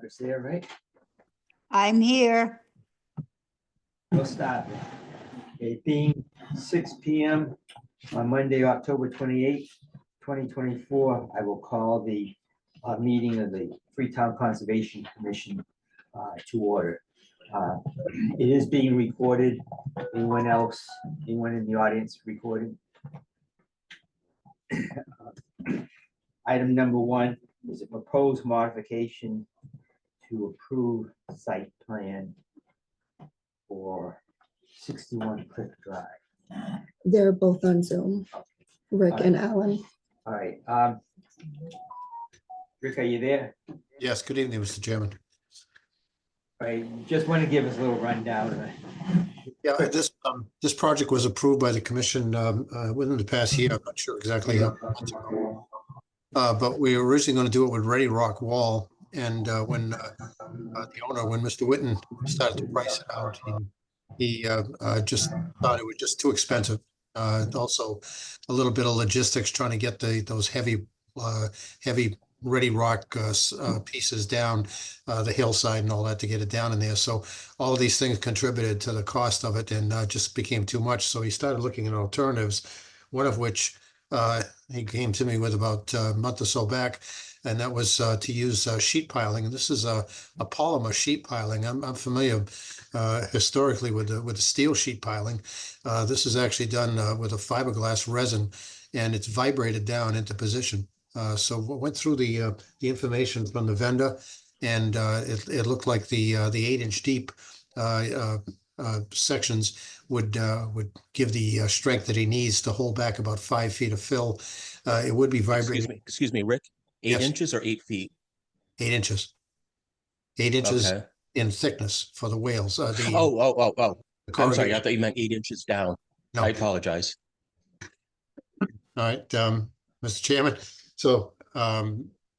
Margaret's there, right? I'm here. We'll start. It being 6 p.m. on Monday, October 28th, 2024, I will call the meeting of the Freetown Conservation Commission to order. It is being recorded. Anyone else, anyone in the audience recording? Item number 1 is a proposed modification to approve site plan for 61 Cliff Drive. They're both on Zoom, Rick and Alan. All right, Rick, are you there? Yes, good evening, Mr. Chairman. All right, just want to give us a little rundown. Yeah, this project was approved by the commission within the past year. I'm not sure exactly how. But we were originally going to do it with Ready Rock Wall. And when the owner, when Mr. Witten started to price it out, he just thought it was just too expensive. Also, a little bit of logistics trying to get those heavy Ready Rock pieces down the hillside and all that to get it down in there. So all of these things contributed to the cost of it and just became too much. So he started looking at alternatives, one of which he came to me with about a month or so back, and that was to use sheet piling. And this is a polymer sheet piling. I'm familiar historically with the steel sheet piling. This is actually done with a fiberglass resin, and it's vibrated down into position. So we went through the information from the vendor, and it looked like the 8-inch deep sections would give the strength that he needs to hold back about 5 feet of fill. It would be vibrating. Excuse me, Rick. 8 Yes. inches or 8 feet? 8 inches. 8 inches Okay. in thickness for the whales. Oh. the I'm sorry. I corrugated. thought you meant 8 inches down. No. I apologize. All right, Mr. Chairman. So what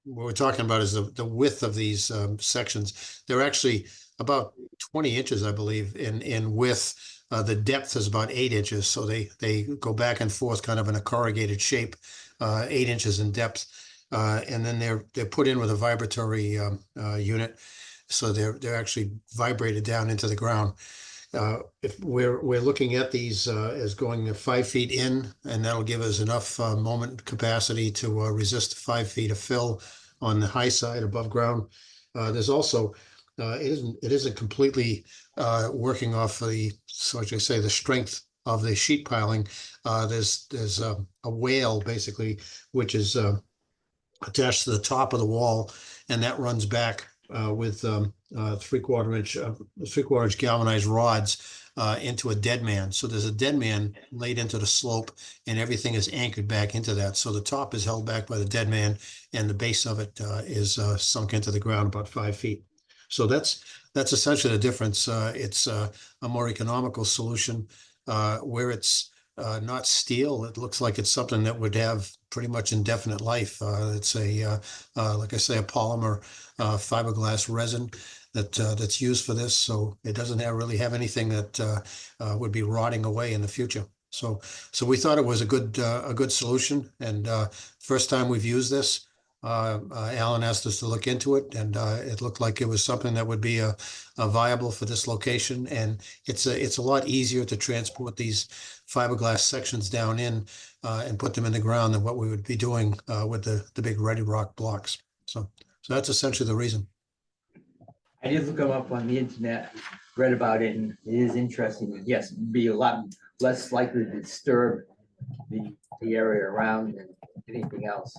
we're talking about is the width of these sections. They're actually about 20 inches, I believe, in width. The depth is about 8 inches. So they go back and forth kind of in a corrugated shape, 8 inches in depth. And then they're put in with a vibratory unit. So they're actually vibrated down into the ground. If we're looking at these as going 5 feet in, and that'll give us enough moment capacity to resist 5 feet of fill on the high side above ground. There's also it isn't completely working off the, so I should say, the strength of the sheet piling. There's a whale basically, which is attached to the top of the wall, and that runs back with 3/4 inch galvanized rods into a dead man. So there's a dead man laid into the slope, and everything is anchored back into that. So the top is held back by the dead man, and the base of it is sunk into the ground about 5 feet. So that's essentially the difference. It's a more economical solution where it's not steel. It looks like it's something that would have pretty much indefinite life. It's like I say, a polymer fiberglass resin that's used for this. So it doesn't really have anything that would be rotting away in the future. So we thought it was a good solution. And first time we've used this, Alan asked us to look into it, and it looked like it was something that would be a viable for this location. And it's a lot easier to transport these fiberglass sections down in and put them in the ground than what we would be doing with the big Ready Rock blocks. So that's essentially the reason. I did look them up on the internet, read about it, and it is interesting. Yes, it'd be a lot less likely to disturb the area around than anything else.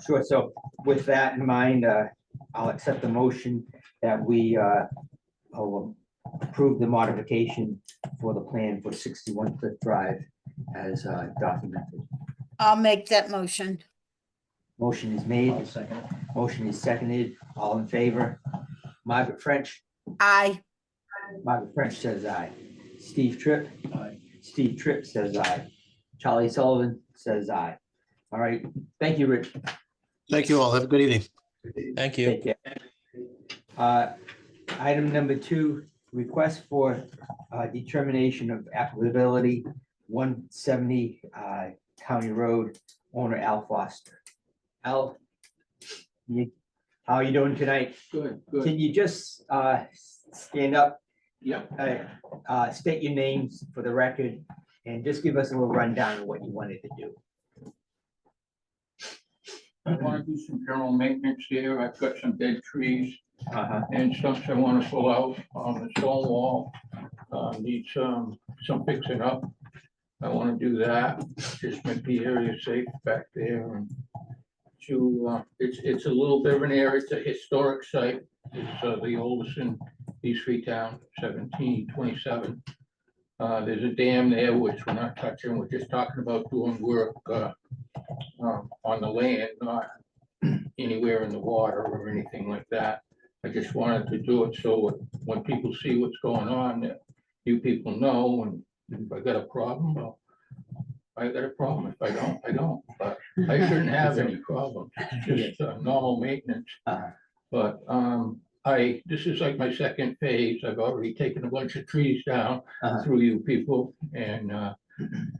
Sure. So with that in mind, I'll accept the motion that we approve the modification for the plan for 61 Cliff Drive as documented. I'll make that motion. Motion is made. Motion is seconded. All in favor? Margaret French. Aye. Margaret French says aye. Steve Tripp. Aye. Steve Tripp says aye. Charlie Sullivan says aye. All right. Thank you, Rich. Thank you all. Have a good evening. Thank you. Take care. Item number 2, request for determination of applicability, 170 County Road, owner Al Foster. Al, you How are you doing tonight? Good, good. Can you just stand up, Yep. state your names for the record, and just give us a little rundown of what you wanted to do? I want to do some general maintenance here. I've got some dead trees Uh-huh. and stumps I want to pull out on the stone wall. Needs some fixing up. I want to do that, just make the area safe back there and it's a little bit of an area. It's a historic site. It's the oldest in East Freetown, 1727. There's a dam there, which we're not touching. We're just talking about doing work on the land, not anywhere in the water or anything like that. I just wanted to do it so when people see what's going on, that you people know, and if I got a problem, well, I got a problem. If I don't, I don't, but I shouldn't have any problems. It's just normal maintenance. Uh-huh. But this is like my second phase. I've already taken a bunch of trees down Uh-huh. through you people and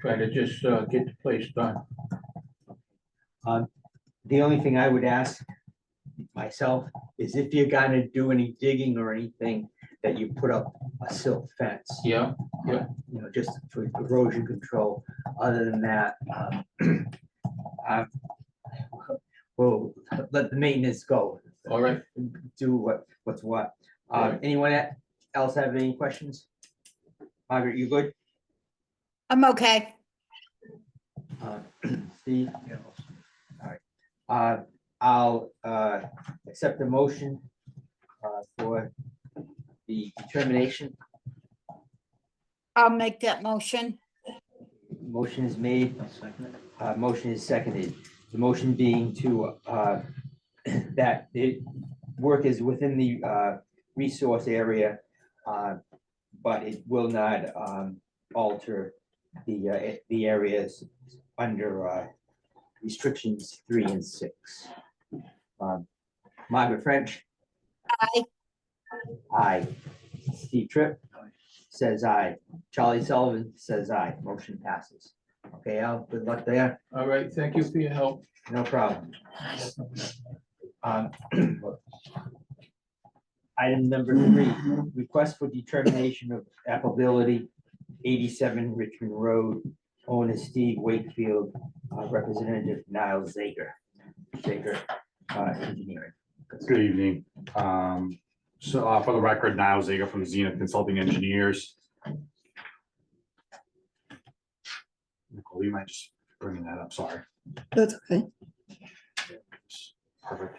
try to just get the place done. The only thing I would ask myself is if you're gonna do any digging or anything, that you put up a silt fence. Yeah, You know, just for erosion control. Other than that, we'll let the maintenance go. all right. Do what's what. Right. Anyone else have any questions? Margaret, you good? I'm okay. Steve? All right. I'll accept the motion for the determination. I'll make that motion. Motion is made. Motion is seconded. The motion being to that the work is within the resource area, but it will not alter the areas under restrictions 3 and 6. Margaret French? Aye. Aye. Steve Tripp says aye. Charlie Sullivan says aye. Motion passes. Okay, Al, good luck there. All right, thank you for your help. No problem. Item number 3, request for determination of applicability, 87 Richmond Road, owner Steve Wakefield, representative Niles Zager. Zager Engineering. Good evening. So for the record, Niles Zager from Zenith Consulting Engineers. Nicole, you might just bring that up, sorry. That's okay. Perfect.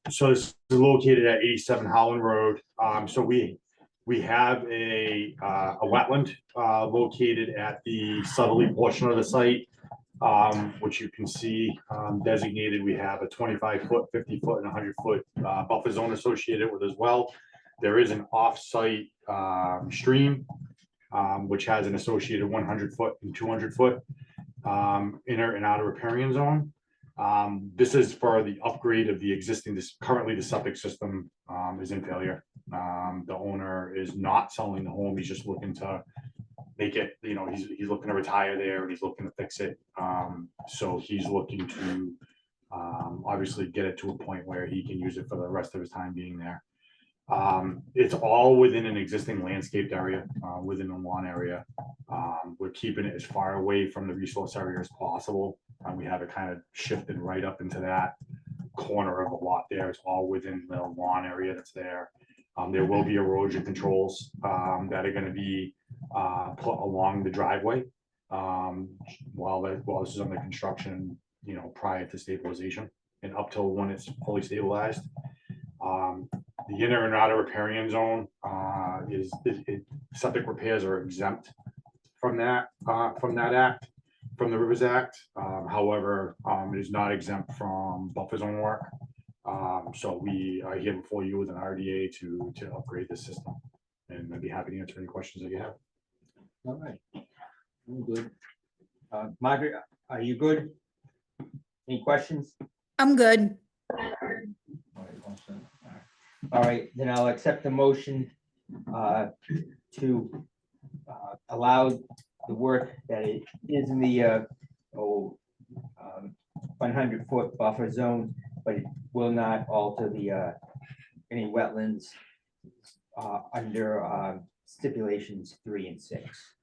So this is located at 87 Holland Road. So we have a wetland located at the southerly portion of the site, which you can see designated. We have a 25-foot, 50-foot, and 100-foot buffer zone associated with as well. There is an off-site stream, which has an associated 100-foot and 200-foot inner and outer riparian zone. This is for the upgrade of the existing, currently the septic system is in failure. The owner is not selling the home. He's just looking to make it, you know, he's looking to retire there and he's looking to fix it. So he's looking to obviously get it to a point where he can use it for the rest of his time being there. It's all within an existing landscaped area, within a lawn area. We're keeping it as far away from the resource area as possible. We have it kind of shifted right up into that corner of the lot there. It's all within the lawn area that's there. There will be erosion controls that are going to be put along the driveway while this is under construction, you know, prior to stabilization and up till when it's fully stabilized. The inner and outer riparian zone septic repairs are exempt from that act, from the Rivers Act. However, it is not exempt from buffer zone work. So we are here before you with an RDA to upgrade the system, and I'd be happy to answer any questions that you have. All right. I'm good. Margaret, are you good? Any questions? I'm good. All right, then I'll accept the motion to allow the work that it is in the 100-foot buffer zone but it will not alter the, any wetlands under stipulations 3 and 6.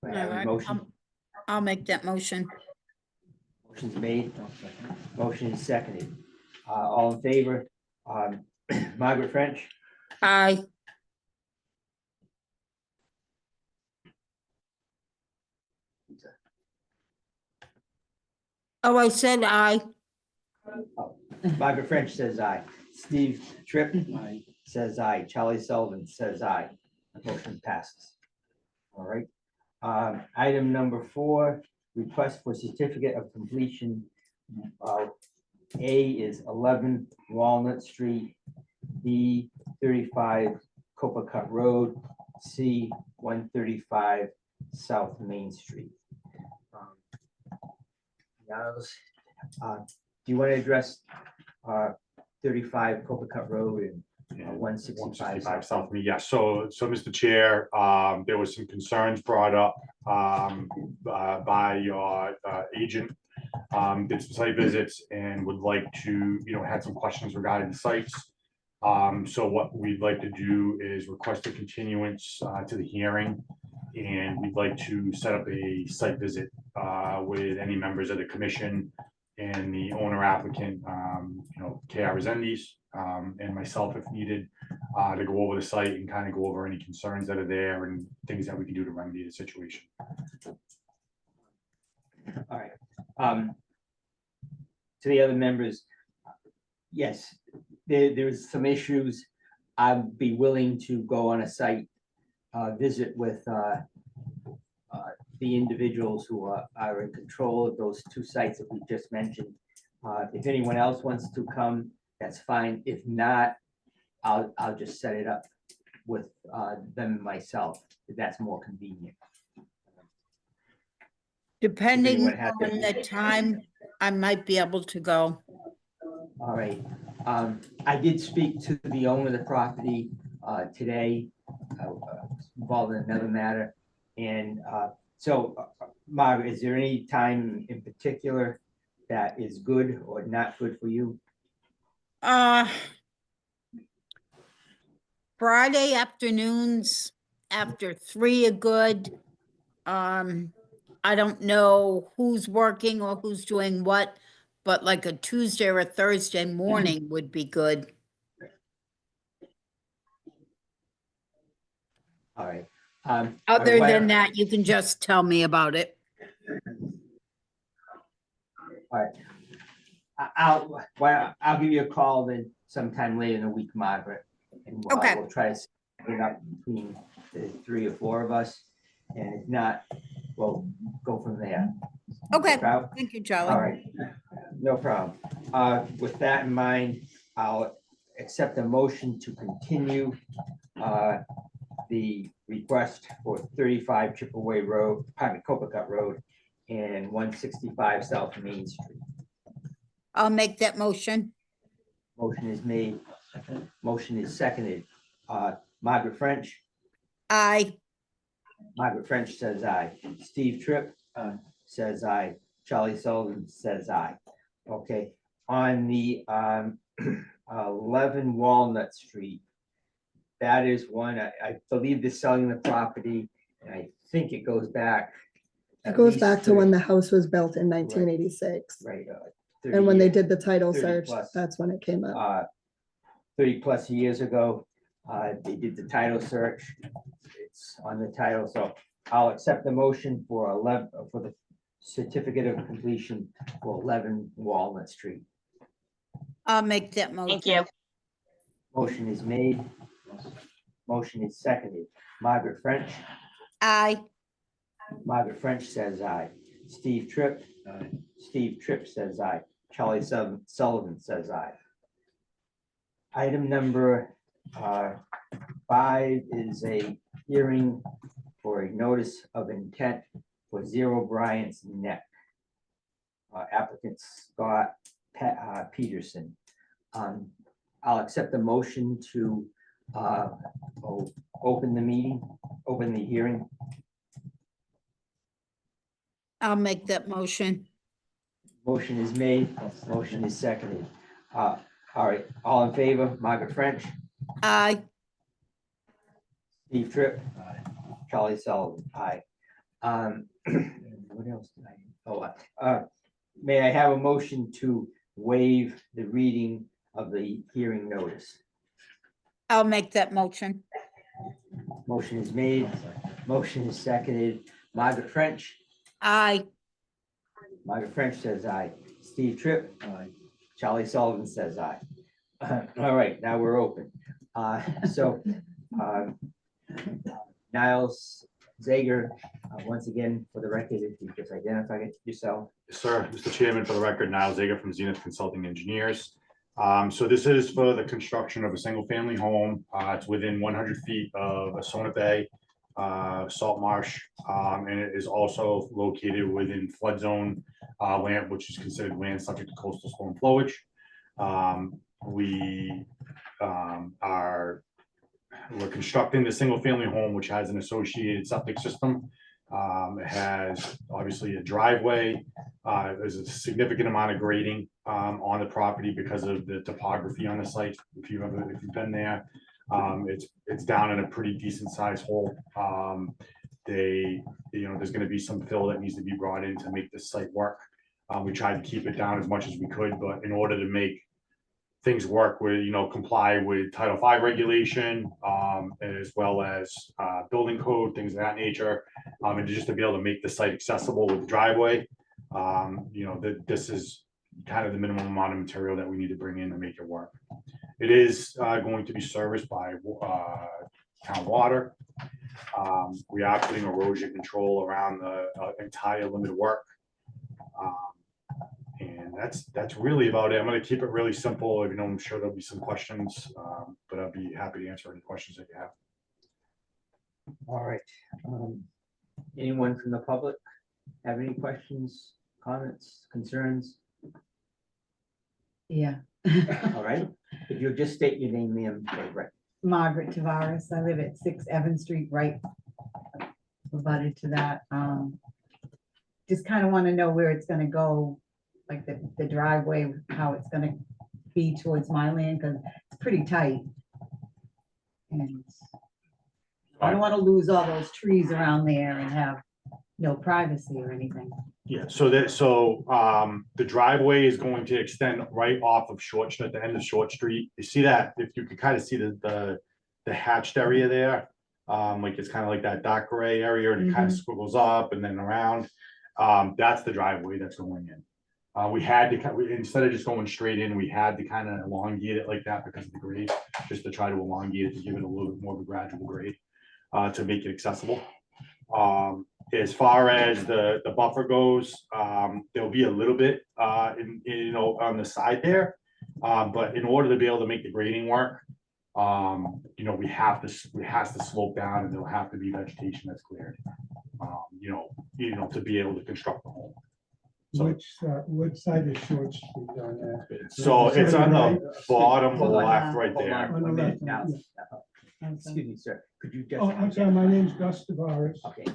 Do I have a Alright, motion? I'll make that motion. Motion's made. Motion is seconded. All in favor? Margaret French, Aye. Oh, I said aye. Margaret French says aye. Steve Tripp says aye. Charlie Sullivan says aye. Motion passes. All right. Item number 4, request for certificate of completion. A is 11 Walnut Street, B 35 Copacut Road, C 135 South Main Street. Niles, do you want to address 35 Copacut Road and 165 165 South Main, yes. So, Mr. Chair, there was some concerns brought up by your agent. Did some site visits and would like to, had some questions regarding the sites. So what we'd like to do is request a continuance to the hearing. And we'd like to set up a site visit with any members of the commission and the owner applicant, KR Resendes, and myself if needed, to go over the site and kind of go over any concerns that are there and things that we can do to remedy the situation. All right. To the other members, yes, there's some issues. I'd be willing to go on a site visit with the individuals who are in control of those 2 sites that we just mentioned. If anyone else wants to come, that's fine. If not, I'll just set it up with them myself, if that's more convenient. Depending what happened? on the time, I might be able to go. All right. I did speak to the owner of the property today, involved in another matter. And so, Margaret, is there any time in particular that is good or not good for you? Friday afternoons after 3 are good. I don't know who's working or who's doing what, but like a Tuesday or a Thursday morning would be good. All right. Other why than don't- that, you can just tell me about it. I'll give you a call then sometime later in the week, Margaret. And Okay. we'll try to set it up between the 3 or 4 of us. And if not, we'll go from there. Okay, About- thank you, All Charlie. right, no problem. With that in mind, I'll accept a motion to continue the request for 35 Chipaway Road, Copacut Road, and 165 South Main Street. I'll make that motion. Motion is made. Motion is seconded. Margaret French. Aye. Margaret French says aye. Steve Tripp says aye. Charlie Sullivan says aye. Okay, on the 11 Walnut Street, that is one, I believe they're selling the property, and I think it goes back. It at goes least back to 30 when the house was built in 1986. Right. And when they 30 did the title 30 search, plus. that's when it came up. 30 plus years ago, they did the title search. It's on the title, so I'll accept the motion for 11, for the certificate of completion for 11 Walnut Street. I'll make that motion. Thank you. Motion is made. Motion is seconded. Margaret French. Aye. Margaret French says aye. Steve Tripp. Steve Tripp says aye. Charlie Sullivan says aye. Item number 5 is a hearing for a notice of intent for 0 Bryant's Neck. Applicant Scott Peterson. I'll accept the motion to open the meeting, open the hearing. I'll make that motion. Motion is made, motion is seconded. All right, all in favor, Margaret French, Aye. Steve Tripp, Charlie Sullivan, aye. What else did I, may I have a motion to waive the reading of the hearing notice? I'll make that motion. Motion is made, motion is seconded. Margaret French, Aye. Margaret French says aye. Steve Tripp, aye. Charlie Sullivan says aye. All right, now we're open. So Niles Zager, once again, for the record, if you just identify yourself. Sir, Mr. Chairman, for the record, Niall Zager from Zenith Consulting Engineers. So this is for the construction of a single-family home. It's within 100 feet of Asona Bay, Salt Marsh, and it is also located within flood zone land, which is considered land subject to coastal storm flowage. We're constructing the single-family home, which has an associated septic system. It has obviously a driveway. There's a significant amount of grading on the property because of the topography on the site. If you've been there, it's down in a pretty decent sized hole. There's going to be some fill that needs to be brought in to make this site work. We tried to keep it down as much as we could, but in order to make things work with, comply with Title V regulation, as well as building code, things of that nature, and just to be able to make the site accessible with the driveway. This is kind of the minimum amount of material that we need to bring in to make it work. It is going to be serviced by town water. We are putting erosion control around the entire limit of work. And that's really about it. I'm going to keep it really simple. I'm sure there'll be some questions, but I'll be happy to answer any questions that you have. All right. Anyone from the public have any questions, comments, concerns? Yeah. All right, if you'll just state your name, ma'am, for the record. Margaret Tavares. I live at 6 Evans Street, right abutted to that. Just kind of want to know where it's going to go, like the driveway, how it's going to be towards my land, because it's pretty tight. And I don't want to lose all those trees around there and have no privacy or anything. Yeah, so the driveway is going to extend right off of Short Street, at the end of Short Street. You see that, if you could kind of see the hatched area there, like it's kind of like that dark gray area, and it kind of squiggles up and then around. That's the driveway that's going in. We had to, instead of just going straight in, we had to kind of elongate it like that because of the grade, just to try to elongate it to give it a little bit more of a gradual grade, to make it accessible. As far as the buffer goes, there'll be a little bit on the side there, but in order to be able to make the grading work, it has to slope down, and there'll have to be vegetation that's cleared, to be able to construct the home. So, What side is Short Street on that? so it's on the Right. bottom Hold on, left right hold there. on, On the 1 minute left, now. Okay. Excuse me, sir, could you just? Oh, I'm sorry, my name's Gus Tavares. Okay,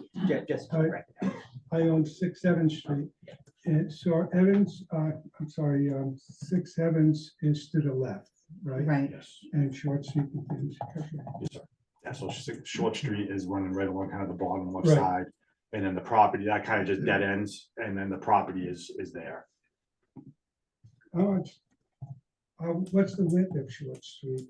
just for the record. I own 6 Evans Street. And so Evans, 6 Evans is to the left, right? Right. Yes, And Short Street is. yes, sir. Yeah, so Short Street is running right along kind of the bottom left Right. side, and then the property, that kind of just dead ends, and then the property is there. What's the width of Short Street?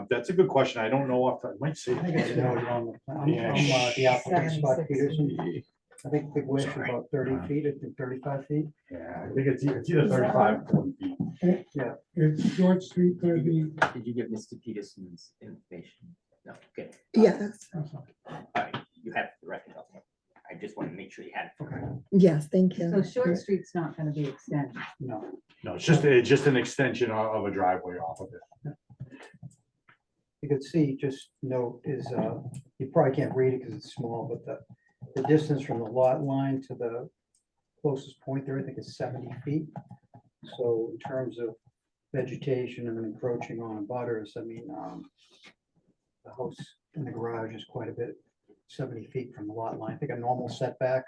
That's a good question. I don't know if I might say. I think it's noted on the plan. Yeah. The applicant, Scott 76 Peterson. I think the width is Sorry. about 30 feet, I think 35 feet. Yeah, I think it's either 35 or 40 feet. Is Short Street gonna be, Did you give Mr. Peterson's information? No, okay. Yes, I'm sorry. All right, you have the record. Okay. I just want to make sure you had it. yes, thank So you. Short Street's not going to be extended. No, No, it's just an extension of a driveway off of it. you could see, just note is, you probably can't read it because it's small, but the distance from the lot line to the closest point there, I think is 70 feet. So in terms of vegetation and then encroaching on butters, I mean, the house and the garage is quite a bit, 70 feet from the lot line. I think a normal setback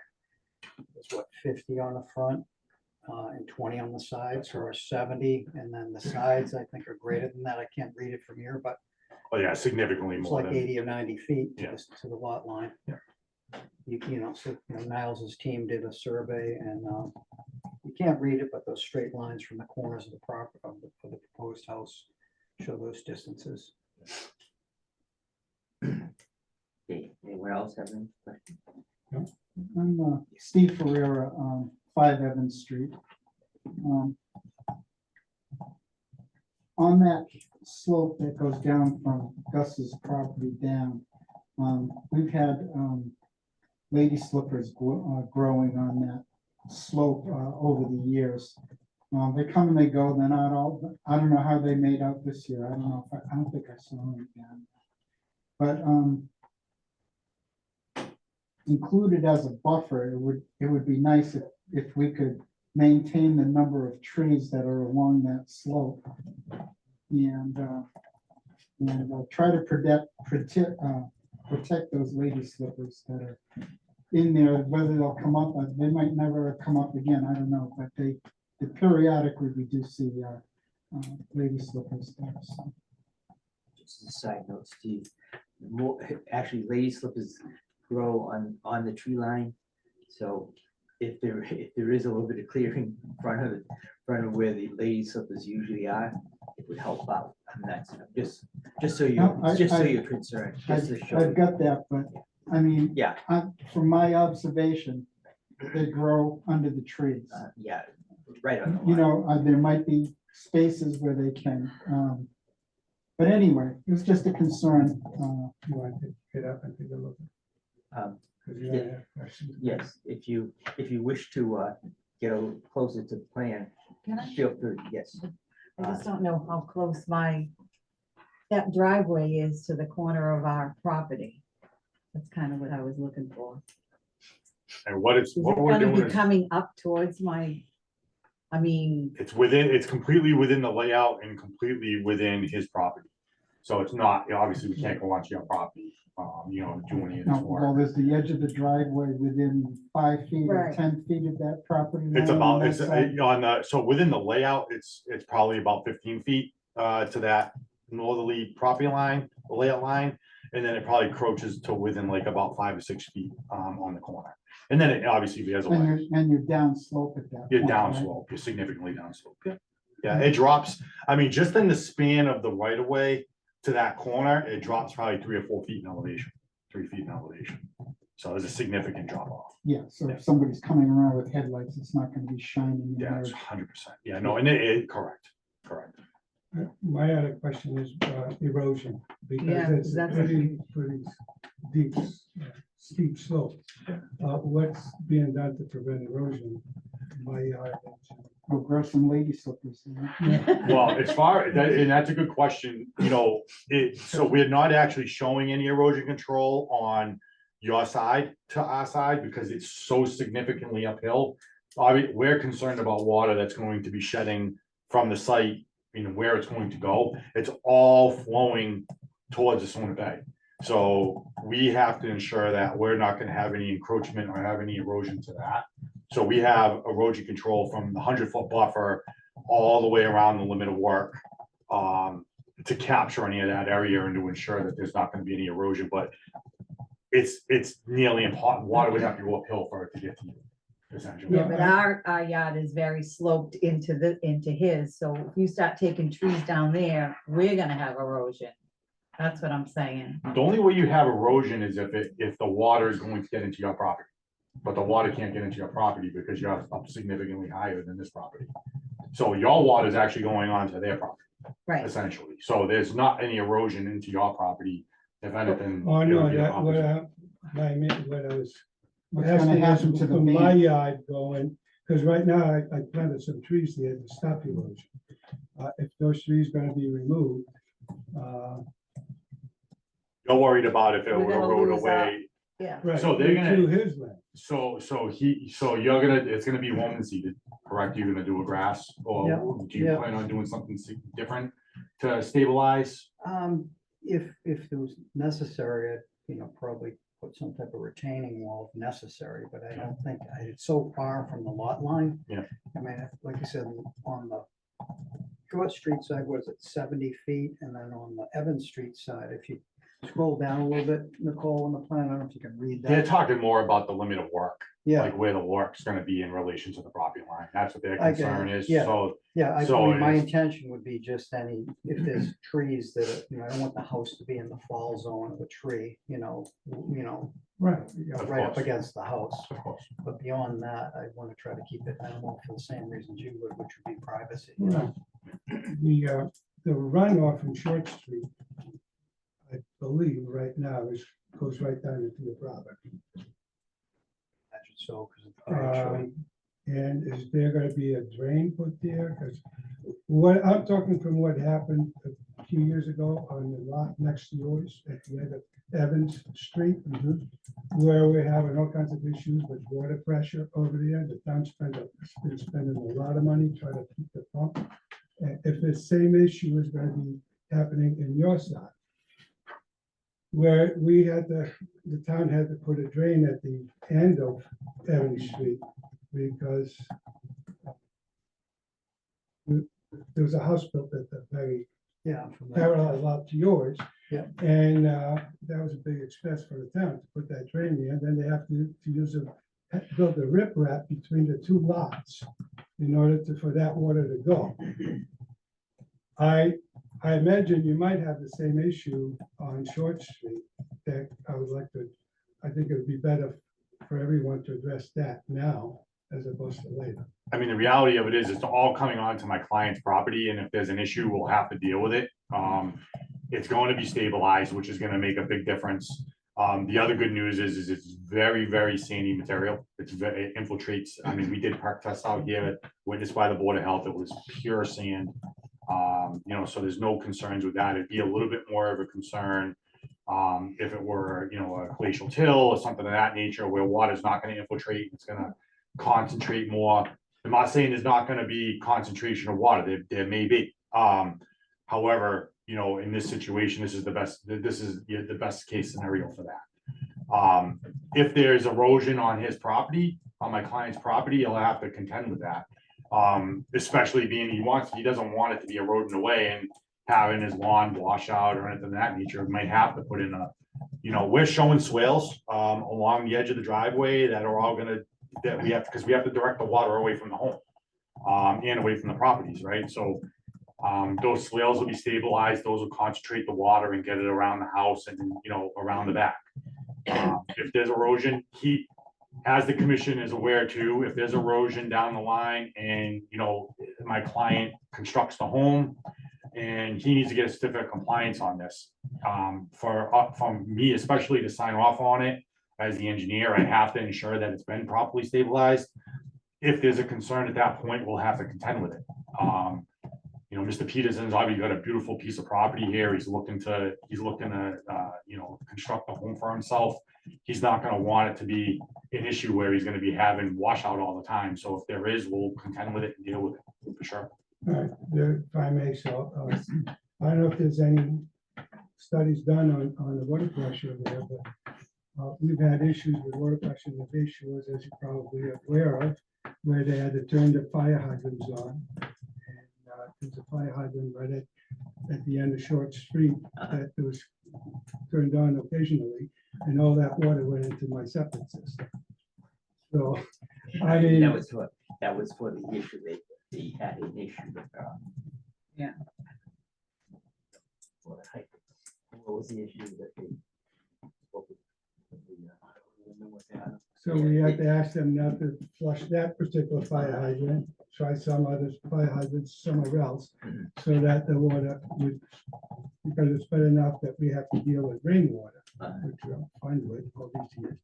is what, 50 on the front. and 20 on the sides, or 70, and then the sides, I think, are greater than that. I can't read it from here, but Oh, yeah, significantly it's more like than, 80 or 90 feet Yeah. to the lot line. You know, so Niles's team did a survey, and you can't read it, but those straight lines from the corners of the of the proposed house show those distances. Okay, anyone else have any questions? I'm Steve Ferreira, 5 Evans Street. On that slope that goes down from Gus's property down, we've had lady slippers growing on that slope over the years. They come and they go, they're not all, I don't know how they made out this year. I don't know if I don't think I saw them again. But included as a buffer, it would be nice if we could maintain the number of trees that are along that slope. And try to protect those lady slippers that are in there, whether they'll come up, they might never come up again, I don't know, but they periodically we do see lady slippers there, so. Just a side note, Steve, actually, lady slippers grow on the tree line. So if there is a little bit of clearing in front of where the lady slippers usually are, it would help out. And that's just so you're concerned. Just to show I've got that, but I mean, Yeah, from my observation, they grow under the trees. yeah, right on the You line. know, there might be spaces where they can, but anyway, it was just a concern. You want to get up and take a look? Because you yeah. have questions. Yes, if you wish to get a little closer to the plan, Can I? feel free, yes. I just don't know how close that driveway is to the corner of our property. That's kind of what I was looking for. and what Is it we're gonna doing be is, coming up towards it's completely within the layout and completely within his property. So it's not, obviously, we can't go onto your property, you know, do any of this Now, well, work. there's the edge of the driveway within 5 feet or Right. 10 feet of that property. It's line about, on that it's side. on the, so within the layout, it's probably about 15 feet to that northerly property line, the layout line. And then it probably encroaches to within like about 5 or 6 feet on the corner. And then it obviously, if he has a way, And you're down slope at that. you're point, down right? slope, you're significantly down slope. Yeah, it drops, I mean, just in the span of the right of way to that corner, it drops probably 3 or 4 feet in elevation, 3 feet in elevation. So there's a significant drop off. Yeah, so if somebody's coming around with headlights, it's not gonna be shining. in Yeah, their- it's 100%. Yeah, no, and correct. My other question is erosion, Yeah, because it's a that's a pretty deep, steep slope. What's being done to prevent erosion? My yard. We'll grow some lady slippers. you know? Well, as far, and that's a good question, you know, so we're not actually showing any erosion control on your side to our side because it's so significantly uphill. We're concerned about water that's going to be shedding from the site, you know, where it's going to go. It's all flowing towards the Sona Bay. So we have to ensure that we're not gonna have any encroachment or have any erosion to that. So we have erosion control from the 100-foot buffer all the way around the limit of work to capture any of that area and to ensure that there's not gonna be any erosion, but it's nearly impossible. Water would have to go uphill for it to get to you, essentially. Yeah, but our yard is very sloped into his, so if you start taking trees down there, we're gonna have erosion. That's what I'm saying. The only way you have erosion is if the water is going to get into your property. But the water can't get into your property because you're up significantly higher than this property. So your water is actually going on to their property, Right. essentially. So there's not any erosion into your property, if anything. Oh, it no, would be the that, opposite. what I was What's gonna asking happen is to the from my bank? yard going, because right now I planted some trees there to stop erosion. If those trees gonna be removed, You're worried about if it We're would gonna erode lose away. Yeah. right, So they're gonna- to his land. So it's gonna be loam and seeded, correct? You're gonna do a grass or do you yeah. plan on doing something different to stabilize? If it was necessary, I'd, probably put some type of retaining wall if necessary, but I don't think, it's so far from the lot line. Yeah. I mean, like you said, on the Short Street side, was it 70 feet? And then on the Evans Street side, if you scroll down a little bit, Nicole, on the plan, I don't know if you can read They're that. talking more about the limit of work, Yeah, like where the work's gonna be in relation to the property line. That's what their I get it. concern is. Yeah. So yeah, I So mean, my it's- intention would be just if there's trees that, I don't want the house to be in the fall zone of a tree, Right. yeah. Of right up course. against the house. of course. But beyond that, I want to try to keep it minimal for the same reasons you would, which would be privacy. Right. The runoff from Short Street, I believe right now goes right down into the property. Imagine so, because And is there gonna be a drain put there? Because what, I'm talking from what happened a few years ago on the lot next to yours at the end of Evans Street, where we're having all kinds of issues with water pressure over there. The town's been spending a lot of money trying to keep the pump. And if the same issue is gonna be happening in your side, where the town had to put a drain at the end of Evans Street because there was a house built at the very yeah. from that- parallel lot to yours. Yeah. And that was a big expense for the town to put that drain in. Then they have to build a riprap between the two lots in order for that water to go. I imagine you might have the same issue on Short Street that I think it would be better for everyone to address that now as opposed to later. I mean, the reality of it is, it's all coming onto my client's property, and if there's an issue, we'll have to deal with it. It's going to be stabilized, which is gonna make a big difference. The other good news is it's very, very sandy material. It infiltrates. I mean, we did perk tests out here, witnessed by the Board of Health. It was pure sand. So there's no concerns with that. It'd be a little bit more of a concern if it were, a glacial till or something of that nature, where water's not gonna infiltrate, it's gonna concentrate more. I'm not saying there's not gonna be concentration of water, there may be. However, in this situation, this is the best case scenario for that. If there's erosion on his property, on my client's property, he'll have to contend with that. Especially being he doesn't want it to be eroding away and having his lawn wash out or anything of that nature. Might have to put in we're showing swales along the edge of the driveway that are all because we have to direct the water away from the home and away from the properties, right? So those swales will be stabilized. Those will concentrate the water and get it around the house and around the back. If there's erosion, as the commission is aware too, if there's erosion down the line and, my client constructs the home and he needs to get a certificate of compliance on this, from me especially to sign off on it as the engineer, I have to ensure that it's been properly stabilized. If there's a concern at that point, we'll have to contend with it. Mr. Peterson's obviously got a beautiful piece of property here. He's looking to construct a home for himself. He's not gonna want it to be an issue where he's gonna be having washout all the time. So if there is, we'll contend with it and deal with it for sure. All right, if I may, so, I don't know if there's any studies done on the water pressure there, but we've had issues with water pressure in the Bay Shores, as you're probably aware of, where they had to turn the fire hydrants on. There's a fire hydrant right at the end of Short Street that was turned on occasionally, and all that water went into my septic system. So, I mean. That was for the issue they had an issue with. Yeah. What was the issue that they? So we had to ask them not to flush that particular fire hydrant, try some other fire hydrants somewhere else, so that the water would, because it's been enough that we have to deal with rainwater, which we're fine with all these years.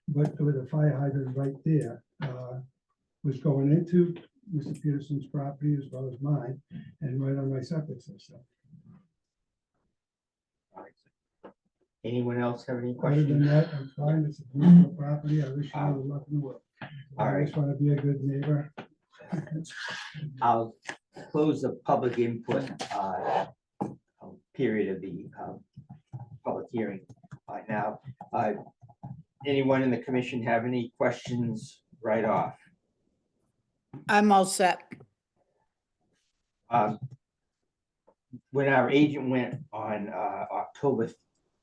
But with a fire hydrant right there, was going into Mr. Peterson's property as well as mine, and right on my septic system. Anyone else have any Other than questions? that, I'm fine, it's a beautiful property, I wish you all the luck in the world. All I right. just want to be a good neighbor. I'll close the public input period of the public hearing now. anyone in the commission have any questions right off? I'm all set. Um, When our agent went on October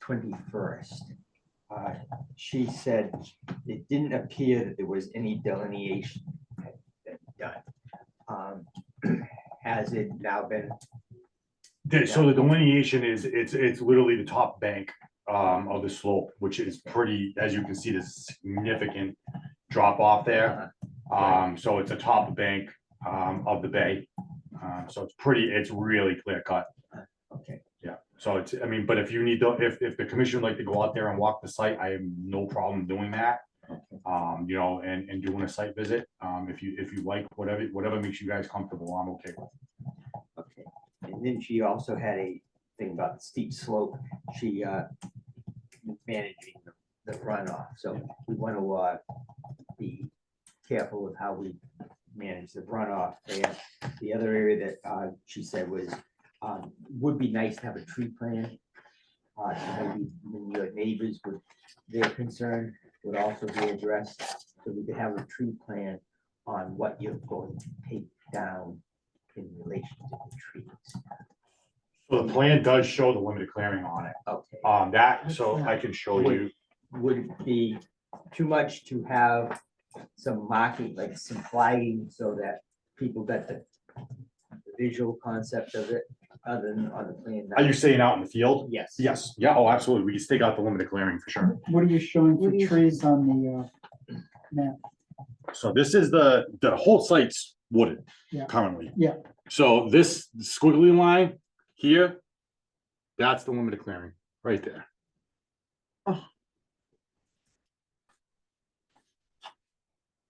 21st, she said it didn't appear that there was any delineation had been done. Has it now been? So the delineation is, it's literally the top bank of the slope, which is pretty, as you can see, there's a significant drop off there. So it's a top bank of the bay. So it's really clear cut. Okay, Yeah, so it's, I mean, but if you need to, if the commission would like to go out there and walk the site, I have no problem doing that. You know, and doing a site visit, if you like, whatever makes you guys comfortable, I'm okay with. okay. And then she also had a thing about the steep slope. She managing the runoff, so we want to be careful with how we manage the runoff there. The other area that she said was would be nice to have a tree plan. So maybe when your neighbors with their concern would also be addressed, so we could have a tree plan on what you're going to take down in relation to the trees. So the plan does show the limited clearing on it. Okay. So I can show you. Would it be too much to have some marking, like some flagging, so that people got the visual concept of it, other than on the plan? Are you saying out in the field? Yes. Yes, yeah, oh, absolutely. We can stake out the limited clearing for sure. What are you showing What for do you- trees on the map? So this is the whole site's wooded Yeah. currently. Yeah. So this squiggly line here, that's the limited clearing right there. Oh.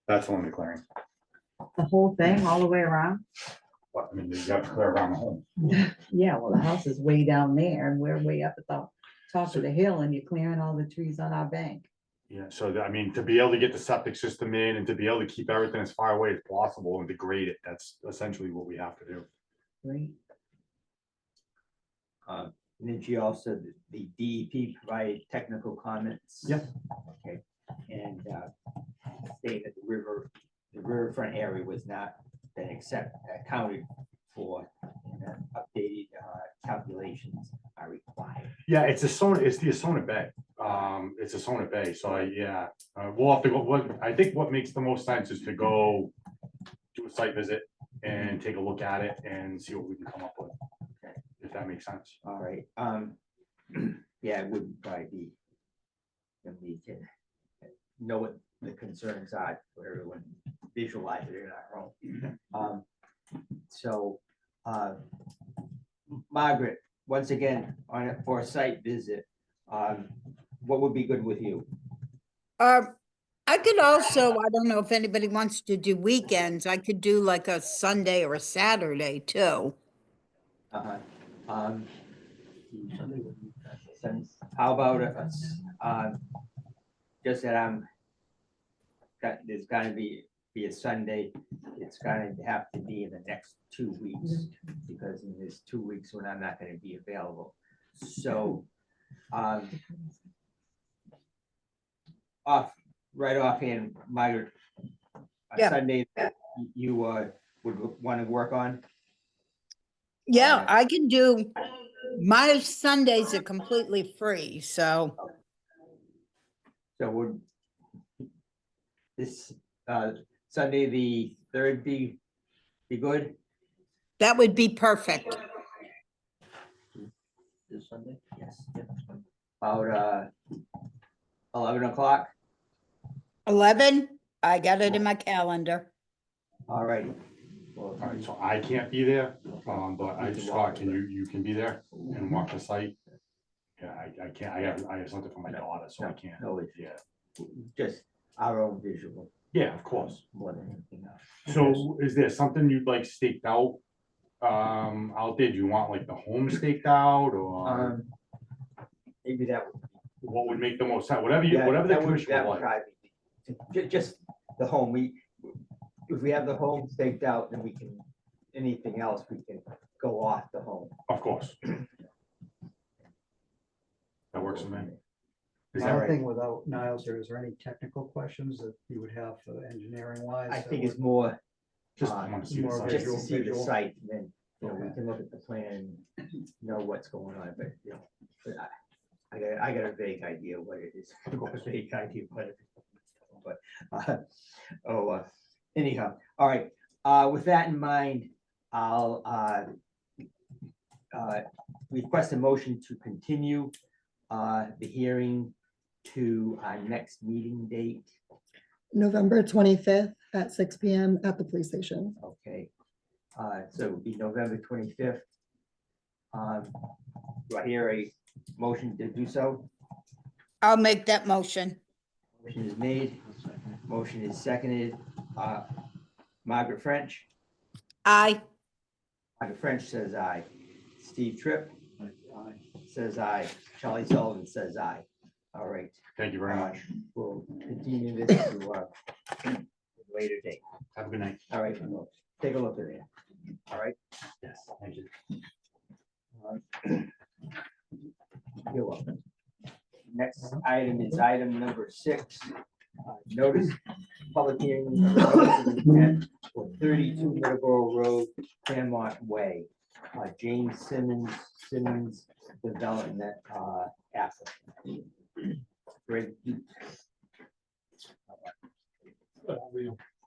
That's the limited clearing. The whole thing, all the way around? But I mean, you have to clear around the home. Yeah, well, the house is way down there and we're way up at the top of the hill and you're clearing all the trees on our bank. Yeah, so I mean, to be able to get the septic system in and to be able to keep everything as far away as possible and degrade it, that's essentially what we have to do. Great. And then she also, the DEP provided technical comments. Yes. Okay, and stated that the riverfront area was not been accounted for, and that updated calculations are required. Yeah, it's the Asona Bay. It's Asona Bay, so we'll have to go, I think what makes the most sense is to go do a site visit and take a look at it and see what we can come up with. Okay. If that makes sense. All right, yeah, it would probably be. And we can know what the concerns are for everyone, visualize it in our own. So, Margaret, once again, on it for a site visit, what would be good with you? I could also, I don't know if anybody wants to do weekends, I could do like a Sunday or a Saturday too. Since, how about just that there's gonna be a Sunday, it's gonna have to be in the next 2 weeks, because in this 2 weeks when I'm not gonna be available. So, right offhand, Margaret, a Yeah. Sunday that you would want to work on? Yeah, I can do, my Sundays are completely free, so So would this Sunday, the 3rd, be good? that would be perfect. This Sunday? Yes. About 11 o'clock? 11, I got it in my calendar. All right. All right, so I can't be there, but Scott, you can be there and walk the site? Yeah, I can't, I have something for my daughter, so I can't. No, it's Yeah, just our own visual yeah, of course. more than anything else. So is there something you'd like staked out? Out there, do you want like the home staked out or Maybe that would. what would make the most sense? Whatever you, whatever the commission That would would like. probably be, just the home, if we have the home staked out, then we can, anything else, we can go off the home. Of course. That works for me. Is My that other right? thing without Niles here, is there any technical questions that you would have for engineering wise? I think it's more, Just uh, want to see the more site. just to see the visual. site, and then, you know, we Okay. can look at the plan, and know what's going on, but, you know, but I got a vague idea what it is, I got a vague idea what it is. But, anyhow, all right, with that in mind, I'll, request a motion to continue, the hearing to our next meeting date. November 25th at 6 PM at the police station. Okay, so it would be November 25th. Do I hear a motion to do so? I'll make that motion. Motion is made, motion is seconded. Margaret French, Aye. Margaret French says aye. Steve Tripp says aye. Charlie Sullivan says aye. All right, Thank you very much. we'll continue this to a later date. Have a good night. All right, we'll take a look at it. All right. Yes, thank you. You're welcome. Next item is item number 6. Notice public hearing notice of intent for 32 Middleborough Road, Claremont Way. James Simmons Development applicant. Greg Duke.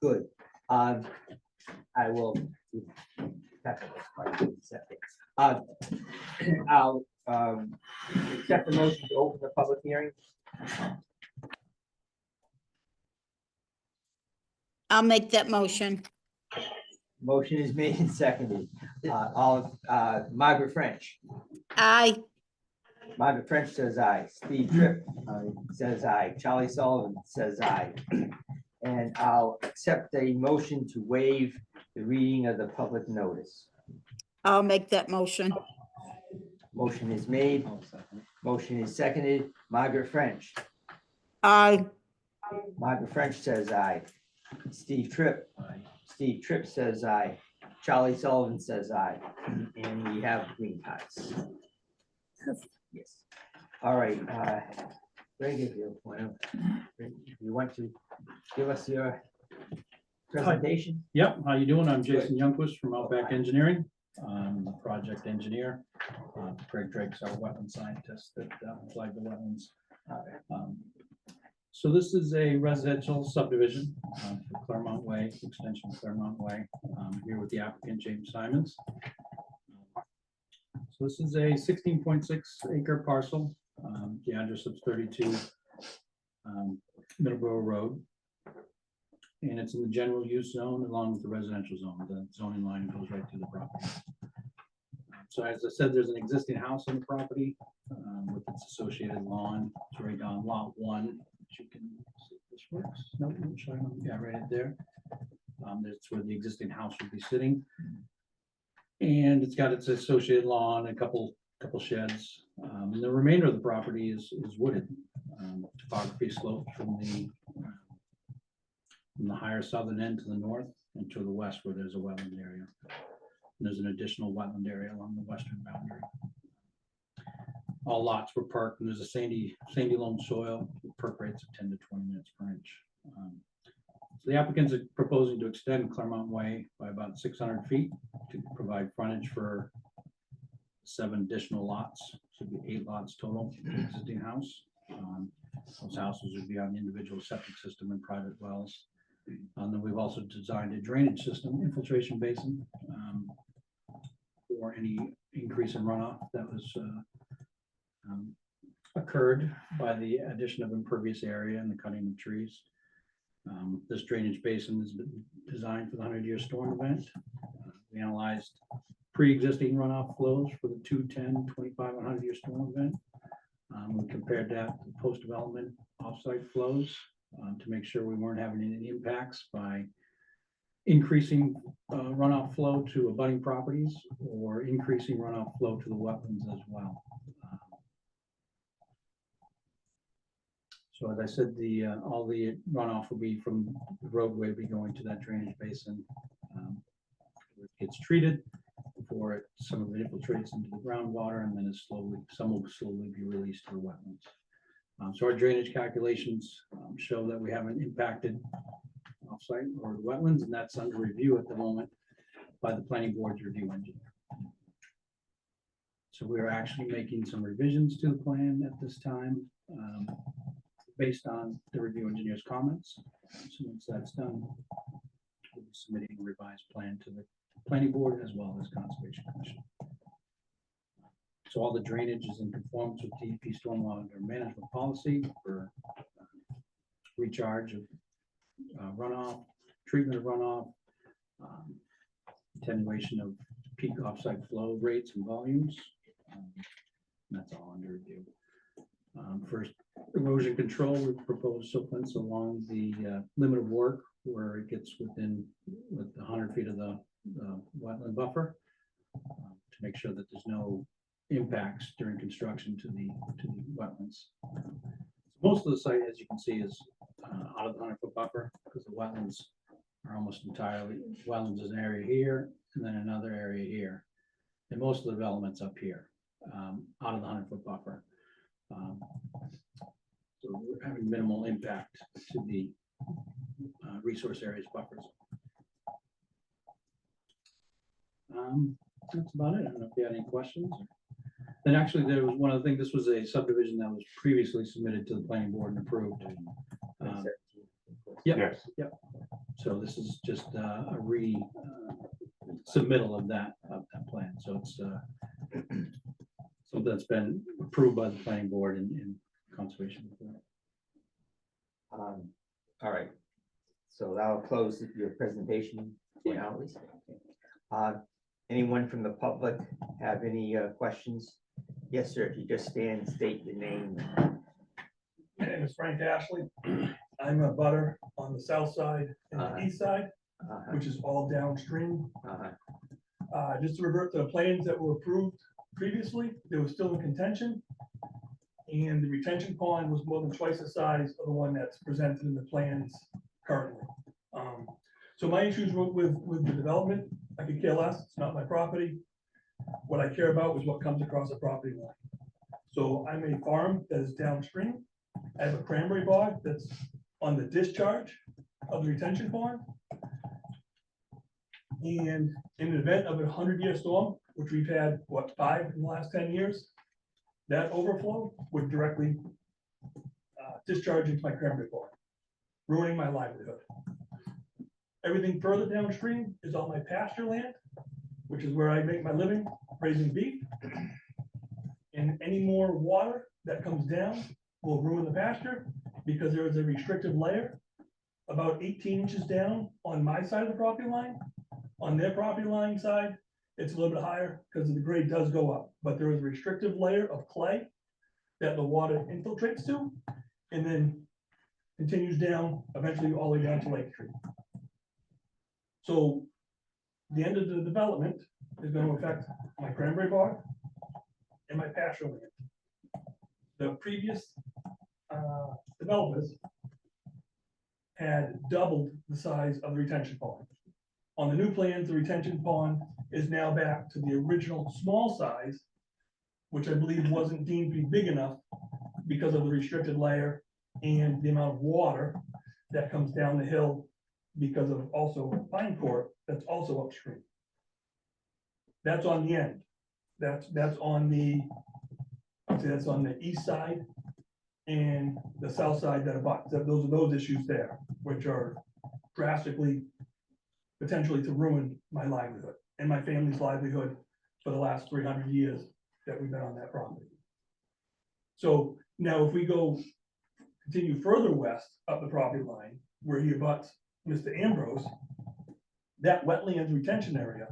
Good. I will. I'll accept the motion to open the public hearing. I'll make that motion. Motion is made and seconded. Margaret French. Aye. Margaret French says aye. Steve Tripp says aye. Charlie Sullivan says aye. And I'll accept a motion to waive the reading of the public notice. I'll make that motion. Motion is made. Motion is seconded. Margaret French. Aye. Margaret French says aye. Steve Tripp. Steve Tripp says aye. Charlie Sullivan says aye. And we have green cards. Yes. All right. Greg, if you want to give us your presentation. Yep, how you doing? I'm Jason Youngquist from Outback Engineering. I'm the project engineer. Greg Drake's our wetland scientist that flagged the wetlands. So this is a residential subdivision for Claremont Way, extension of Claremont Way. Here with the applicant, James Simons. So this is a 16.6 acre parcel. The address is 32 Middleborough Road. And it's in the general use zone along with the residential zone. The zoning line goes right through the property. So as I said, there's an existing house on the property with its associated lawn. It's right on lot 1. You can see if this works. No, yeah, right there. That's where the existing house would be sitting. And it's got its associated lawn, a couple sheds. And the remainder of the property is wooded. Topography slopes from the higher southern end to the north and to the west where there's a wetland area. And there's an additional wetland area along the western boundary. All lots were perked, and there's a sandy loam soil, perk rates of 10 to 20 minutes per inch. So the applicants are proposing to extend Claremont Way by about 600 feet to provide frontage for 7 additional lots. So it'd be 8 lots total for the existing house. Those houses would be on the individual septic system and private wells. And then we've also designed a drainage system, infiltration basin, for any increase in runoff that was occurred by the addition of impervious area and the cutting of trees. This drainage basin has been designed for the 100-year storm event. We analyzed pre-existing runoff flows for the 2, 10, 25, and 100-year storm event. We compared that to post-development offsite flows to make sure we weren't having any impacts by increasing runoff flow to abutting properties or increasing runoff flow to the wetlands as well. So as I said, all the runoff will be from the roadway, be going to that drainage basin. It gets treated before some of it infiltrates into the groundwater, and then some will slowly be released to the wetlands. So our drainage calculations show that we haven't impacted offsite or the wetlands, and that's under review at the moment by the planning board's review engineer. So we're actually making some revisions to the plan at this time, based on the review engineer's comments. So once that's done, we'll be submitting a revised plan to the planning board as well as Conservation Commission. So all the drainage is in conformance with DEP stormwater management policy for recharge of runoff, treatment of runoff, attenuation of peak offsite flow rates and volumes. That's all under review. First, erosion control, we propose silt fence along the limit of work where it gets within 100 feet of the wetland buffer to make sure that there's no impacts during construction to the wetlands. Most of the site, as you can see, is out of the 100-foot buffer because the wetlands are almost entirely, wetlands is an area here and then another area here. And most of the development's up here, out of the 100-foot buffer. So we're having minimal impact to the resource areas buffers. That's about it. I don't know if you had any questions. And actually, there was one other thing. This was a subdivision that was previously submitted to the planning board and approved. Yep. So this is just a submittal of that plan. So it's something that's been approved by the planning board and conservation. All right. So that'll close your presentation for now, at least. Anyone from the public have any questions? Yes, sir. If you just stand, state your name. My name is Frank Ashley. I'm a butter on the south side and the east side, which is all downstream. Just to revert to the plans that were approved previously, they were still in contention. And the retention pond was more than twice the size of the one that's presented in the plans currently. So my issues with the development, I could care less. It's not my property. What I care about is what comes across the property line. So I'm a farm that is downstream. I have a cranberry bog that's on the discharge of the retention pond. And in the event of a 100-year storm, which we've had, what, 5 in the last 10 years, that overflow would directly discharge into my cranberry bog, ruining my livelihood. Everything further downstream is on my pasture land, which is where I make my living raising beef. And any more water that comes down will ruin the pasture because there is a restrictive layer about 18 inches down on my side of the property line. On their property line side, it's a little bit higher because the grade does go up, but there is a restrictive layer of clay that the water infiltrates to and then continues down, eventually all the way down to Lake Street. So the end of the development is going to affect my cranberry bog and my pasture land. The previous developers had doubled the size of the retention pond. On the new plans, the retention pond is now back to the original small size, which I believe wasn't deemed to be big enough because of the restricted layer and the amount of water that comes down the hill because of also Pine Court that's also upstream. That's on the end. That's on the, I'd say that's on the east side and the south side that abuts. Those are those issues there, which are drastically potentially to ruin my livelihood and my family's livelihood for the last 300 years that we've been on that property. So now if we continue further west up the property line where he abuts Mr. Ambrose, that wetlands retention area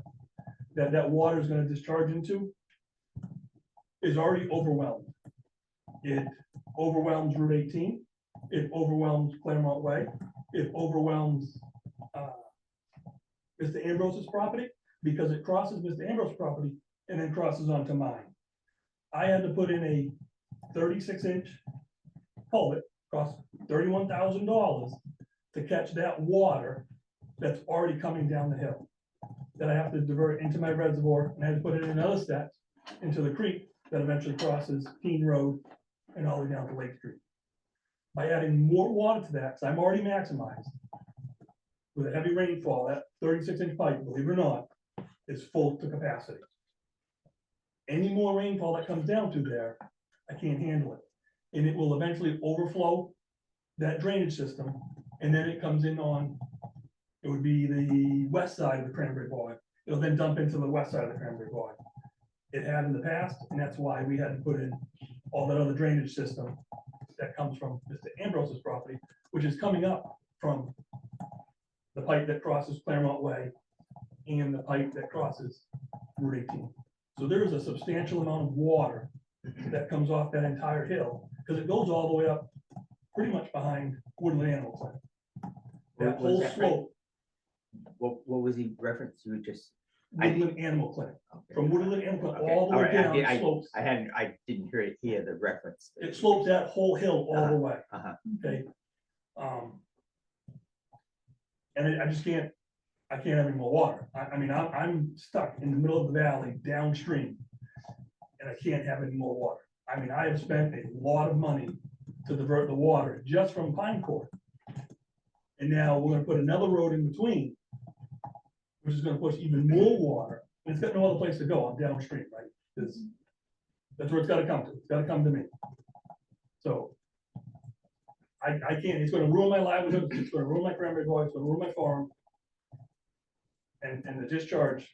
that water is going to discharge into is already overwhelmed. It overwhelms Route 18. It overwhelms Claremont Way. It overwhelms Mr. Ambrose's property because it crosses Mr. Ambrose's property and then crosses onto mine. I had to put in a 36-inch culvert, cost $31,000 to catch that water that's already coming down the hill that I have to divert into my reservoir, and I had to put it in another step into the creek that eventually crosses Keene Road and all the way down to Lake Street. by adding more water to that, because I'm already maximized. With a heavy rainfall, that 36-inch pipe, believe it or not, is full to capacity. Any more rainfall that comes down through there, I can't handle it. And it will eventually overflow that drainage system, and then it comes in on, it would be the west side of the Cranberry Bog. It'll then dump into the west side of the Cranberry Bog. It had in the past, and that's why we had to put in all that other drainage system that comes from Mr. Ambrose's property, which is coming up from the pipe that crosses Claremont Way and the pipe that crosses Route 18. So there is a substantial amount of water that comes off that entire hill, because it goes all the way up pretty much behind Woodland Animal Clinic. That What was whole that, Frank? slope, What was the reference you just? Woodland Animal Clinic, Okay. from Woodland Animal Clinic Okay, all the all way right, down slopes. I didn't hear the reference. It slopes that whole hill all the way, Uh-huh. okay? And I just can't, I can't have any more water. I mean, I'm stuck in the middle of the valley downstream. And I can't have any more water. I mean, I have spent a lot of money to divert the water just from Pine Court. And now we're gonna put another road in between, which is gonna push even more water. And it's got no other place to go. I'm downstream, right? That's where it's gotta come to. It's gotta come to me. So I can't, it's gonna ruin my livelihood. It's gonna ruin my cranberry bog. It's gonna ruin my farm. And the discharge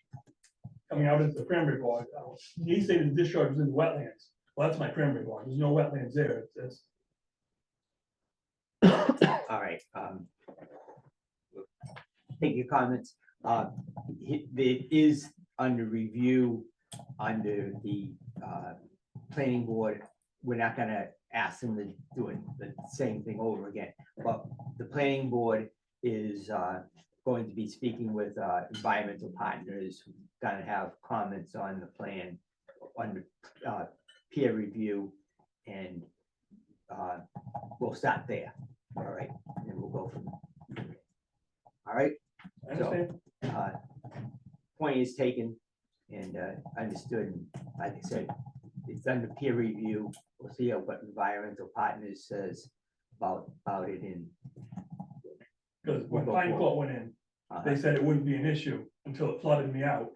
coming out into the cranberry bog, he said the discharge was in the wetlands. Well, that's my cranberry bog. There's no wetlands there. It's All right, take your comments. It is under review under the planning board. We're not gonna ask them to do the same thing over again, but the planning board is going to be speaking with environmental partners, gonna have comments on the plan, on the peer review, and we'll start there. All right, and then we'll go from there. All right, I understand. point is taken and understood. And like I said, it's under peer review. We'll see what environmental partners says about it in. Because when Pine Court went in, they said it wouldn't be an issue until it flooded me out.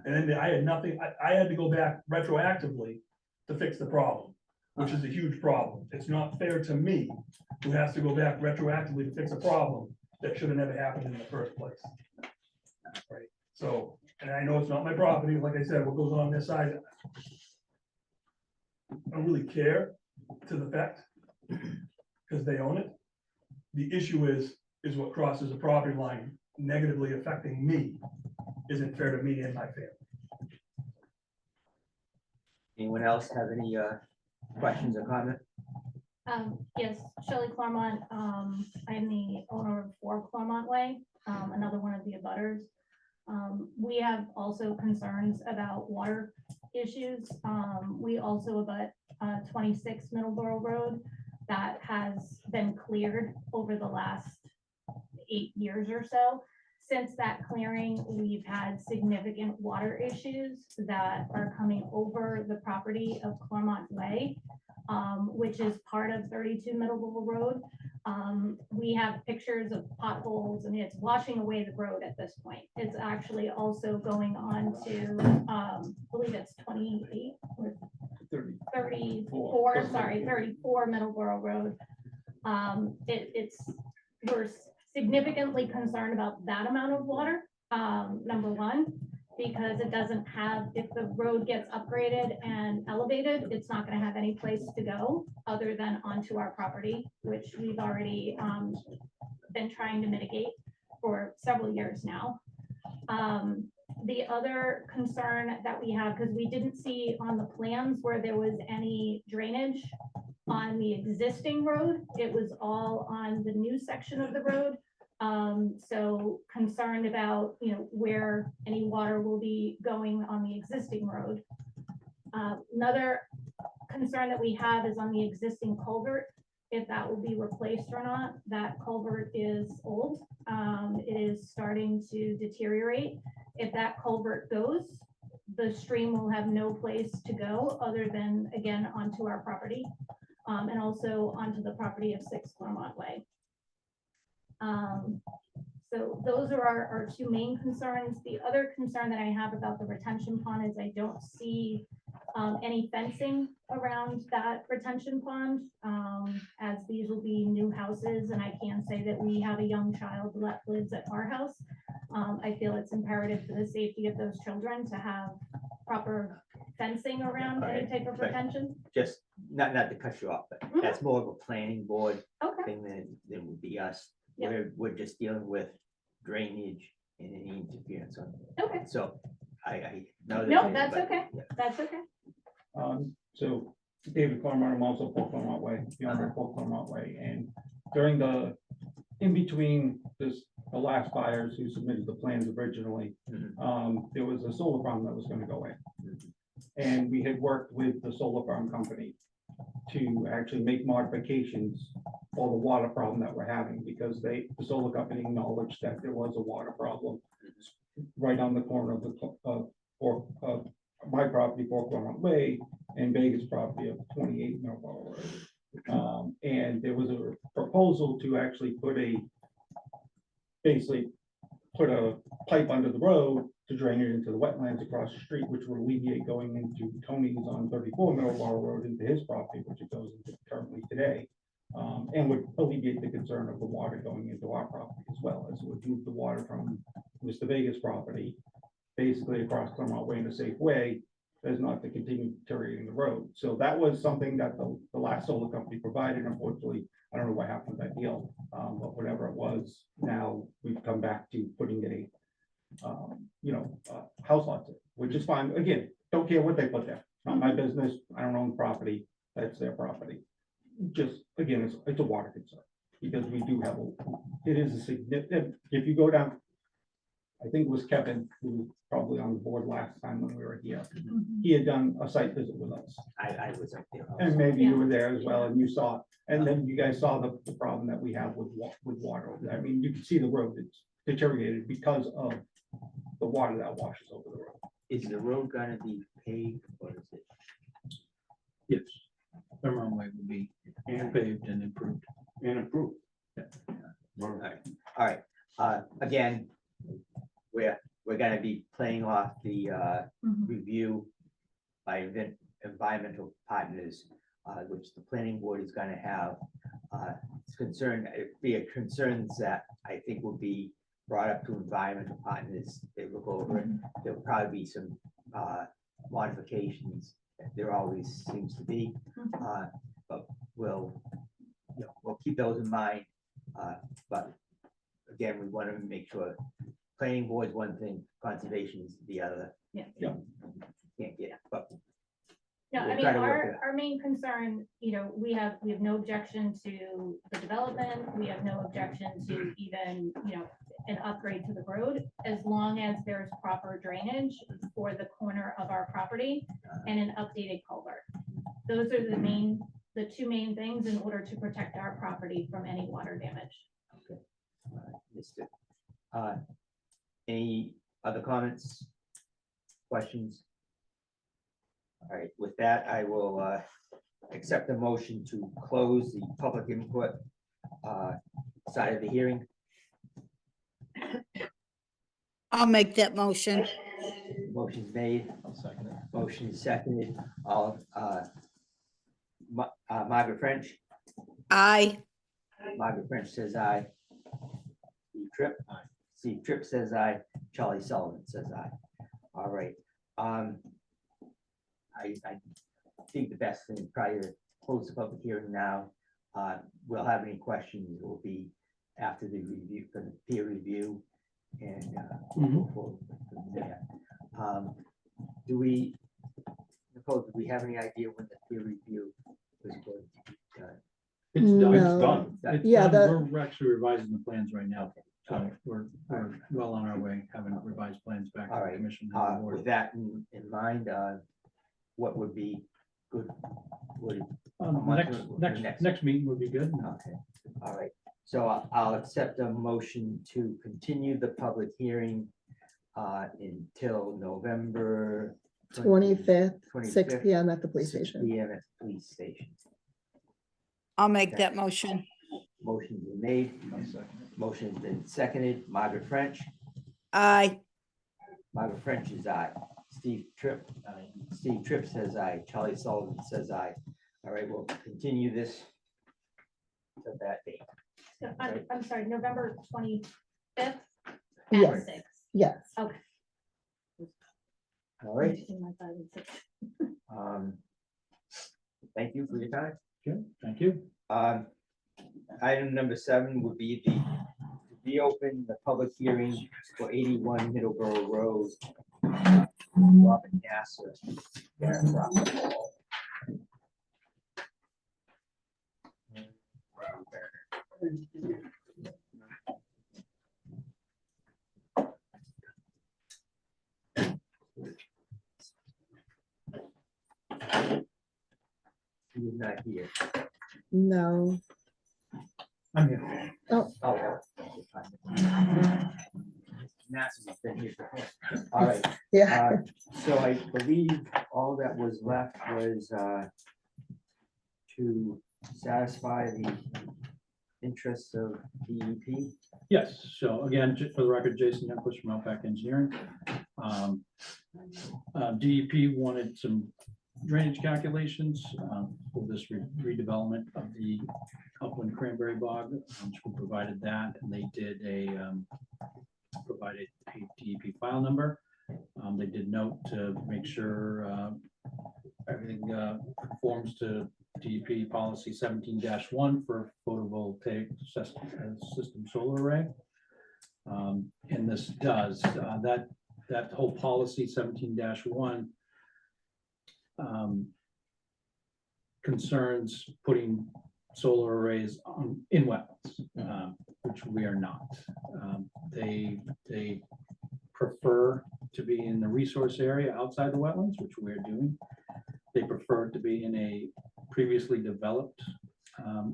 And then I had nothing, I had to go back retroactively to fix the problem, which is a huge problem. It's not fair to me who has to go back retroactively to fix a problem that should have never happened in the first place. Right, so, and I know it's not my property, like I said, what goes on this side. I don't really care to the fact, because they own it. The issue is what crosses the property line negatively affecting me isn't fair to me and my family. Anyone else have any questions or comment? Yes, Shelley Claremont. I am the owner of 4 Claremont Way, another one of the abutters. We have also concerns about water issues. We also abut 26 Middleborough Road that has been cleared over the last 8 years or so. Since that clearing, we've had significant water issues that are coming over the property of Claremont Way, which is part of 32 Middleborough Road. We have pictures of potholes and it's washing away the road at this point. It's actually also going on to, I believe it's 28 or 34, sorry, 34 Middleborough Road. We're significantly concerned about that amount of water, number one, because it doesn't have, if the road gets upgraded and elevated, it's not gonna have any place to go other than onto our property, which we've already been trying to mitigate for several years now. The other concern that we have, because we didn't see on the plans where there was any drainage on the existing road, it was all on the new section of the road. So concerned about, where any water will be going on the existing road. Another concern that we have is on the existing culvert, if that will be replaced or not. That culvert is old. It is starting to deteriorate. If that culvert goes, the stream will have no place to go other than, again, onto our property. and also onto the property of 6 Claremont Way. So those are our two main concerns. The other concern that I have about the retention pond is I don't see any fencing around that retention pond, as these will be new houses, and I can say that we have a young child that lives at our house. I feel it's imperative for the safety of those children to have proper fencing around any type of Right. retention. Just, not to cut you off, but that's more of a planning board Okay, thing than would be us. Yeah. We're just dealing with drainage and any interference on it. okay. So I know. that No, they- that's but, okay. yeah. That's okay. So David Claremont, I'm also 4 Claremont Way, the owner of 4 Claremont Way, and during in between the last buyers who submitted the plans originally, Mhm. there was a solar farm that was gonna go in. Mhm. And we had worked with the solar farm company to actually make modifications for the water problem that we're having, because the solar company acknowledged that there was a water problem right on the corner of my property, 4 Claremont Way, and Vegas property of 28 Millboro Road. And there was a proposal to actually basically put a pipe under the road to drain it into the wetlands across the street, which would alleviate going into Tony's on 34 Millboro Road into his property, which it goes into currently today. And would alleviate the concern of the water going into our property as well, as it would move the water from Mr. Vegas property basically across Claremont Way in a safe way, as not to continue deteriorating the road. So that was something that the last solar company provided. Unfortunately, I don't know what happened with that deal, but whatever it was, now we've come back to putting a house lots, which is fine. Again, don't care what they put there. Not my business. I don't own the property. That's their property. Just, again, it's a water concern, because we do have it is a significant, if you go down, I think it was Kevin, who was probably on the board last time when we were here. He had done a site visit with us, I was up there. also. and maybe you were there as well, and you saw, it. And then you guys saw the problem that we have with water. I mean, you can see the road that's deteriorated because of the water that washes over the road. Is the road gonna be paved or is it? Yes. The runway will be paved and improved. All right, again, we're gonna be playing off the review by environmental partners, which the planning board is gonna have. It's concerned, concerns that I think will be brought up to environmental partners. They look over it. There'll probably be some modifications. There always seems to be, but we'll keep those in mind. But again, we want to make sure planning board's one thing, conservation is the other. Yeah. Can't get, but No, I We'll mean, try to work it our main concern, we have no objection to the development. We have no objection to even, an upgrade to the road, as long as there's proper drainage for the corner of our property and an updated culvert. Those are the two main things in order to protect our property from any water damage. Mr. Any other comments? Questions? All right, with that, I will accept the motion to close the public input side of the hearing. I'll make that motion. Motion's made, I'll second it. motion is seconded. All, Margaret French, Aye. Margaret French says aye. Steve Tripp. Aye. Steve Tripp says aye. Charlie Sullivan says aye. All right. I think the best thing, probably to close the public hearing now. We'll have any questions, it will be after the review, for the peer review. And go forward from there. Nicole, do we have any idea when the peer review was going to be done? It's done. No. It's Yeah, done. We're actually revising the plans right now. So we're well on our way, having revised plans back to All the right, commission. and the board. with that in mind, what would be good? Next meeting would be good. Okay, all right, so I'll accept a motion to continue the public hearing until November 25th, 6 25th, PM at the police 6 station. PM at the police station. I'll make that motion. Motion's been made. Motion's been seconded. Margaret French. Aye. Margaret French is aye. Steve Tripp. Steve Tripp says aye. Charlie Sullivan says aye. All right, we'll continue this to that date. So, I'm sorry, November 25th Yes. at 6. Yes. Okay. All right. Between my 5 and 6. Thank you for your time. Okay, thank you. Item number 7 would be the reopen the public hearing for 81 Middleborough Road. Robin Nasser. Darren Crawford. He is not here. No. I'm here. Oh, Oh. Nasser's been here before. All right. yeah. So I believe all that was left was to satisfy the interests of DEP. Yes, so again, for the record, Jason Youngquist from Outback Engineering. DEP wanted some drainage calculations for this redevelopment of the upland cranberry bog, which we provided that, and they did provided a DEP file number. They did note to make sure everything conforms to DEP policy 17-1 for photovoltaic system solar array. And this does that whole policy 17-1 concerns putting solar arrays in wetlands, which we are not. They prefer to be in the resource area outside the wetlands, which we're doing. They prefer to be in a previously developed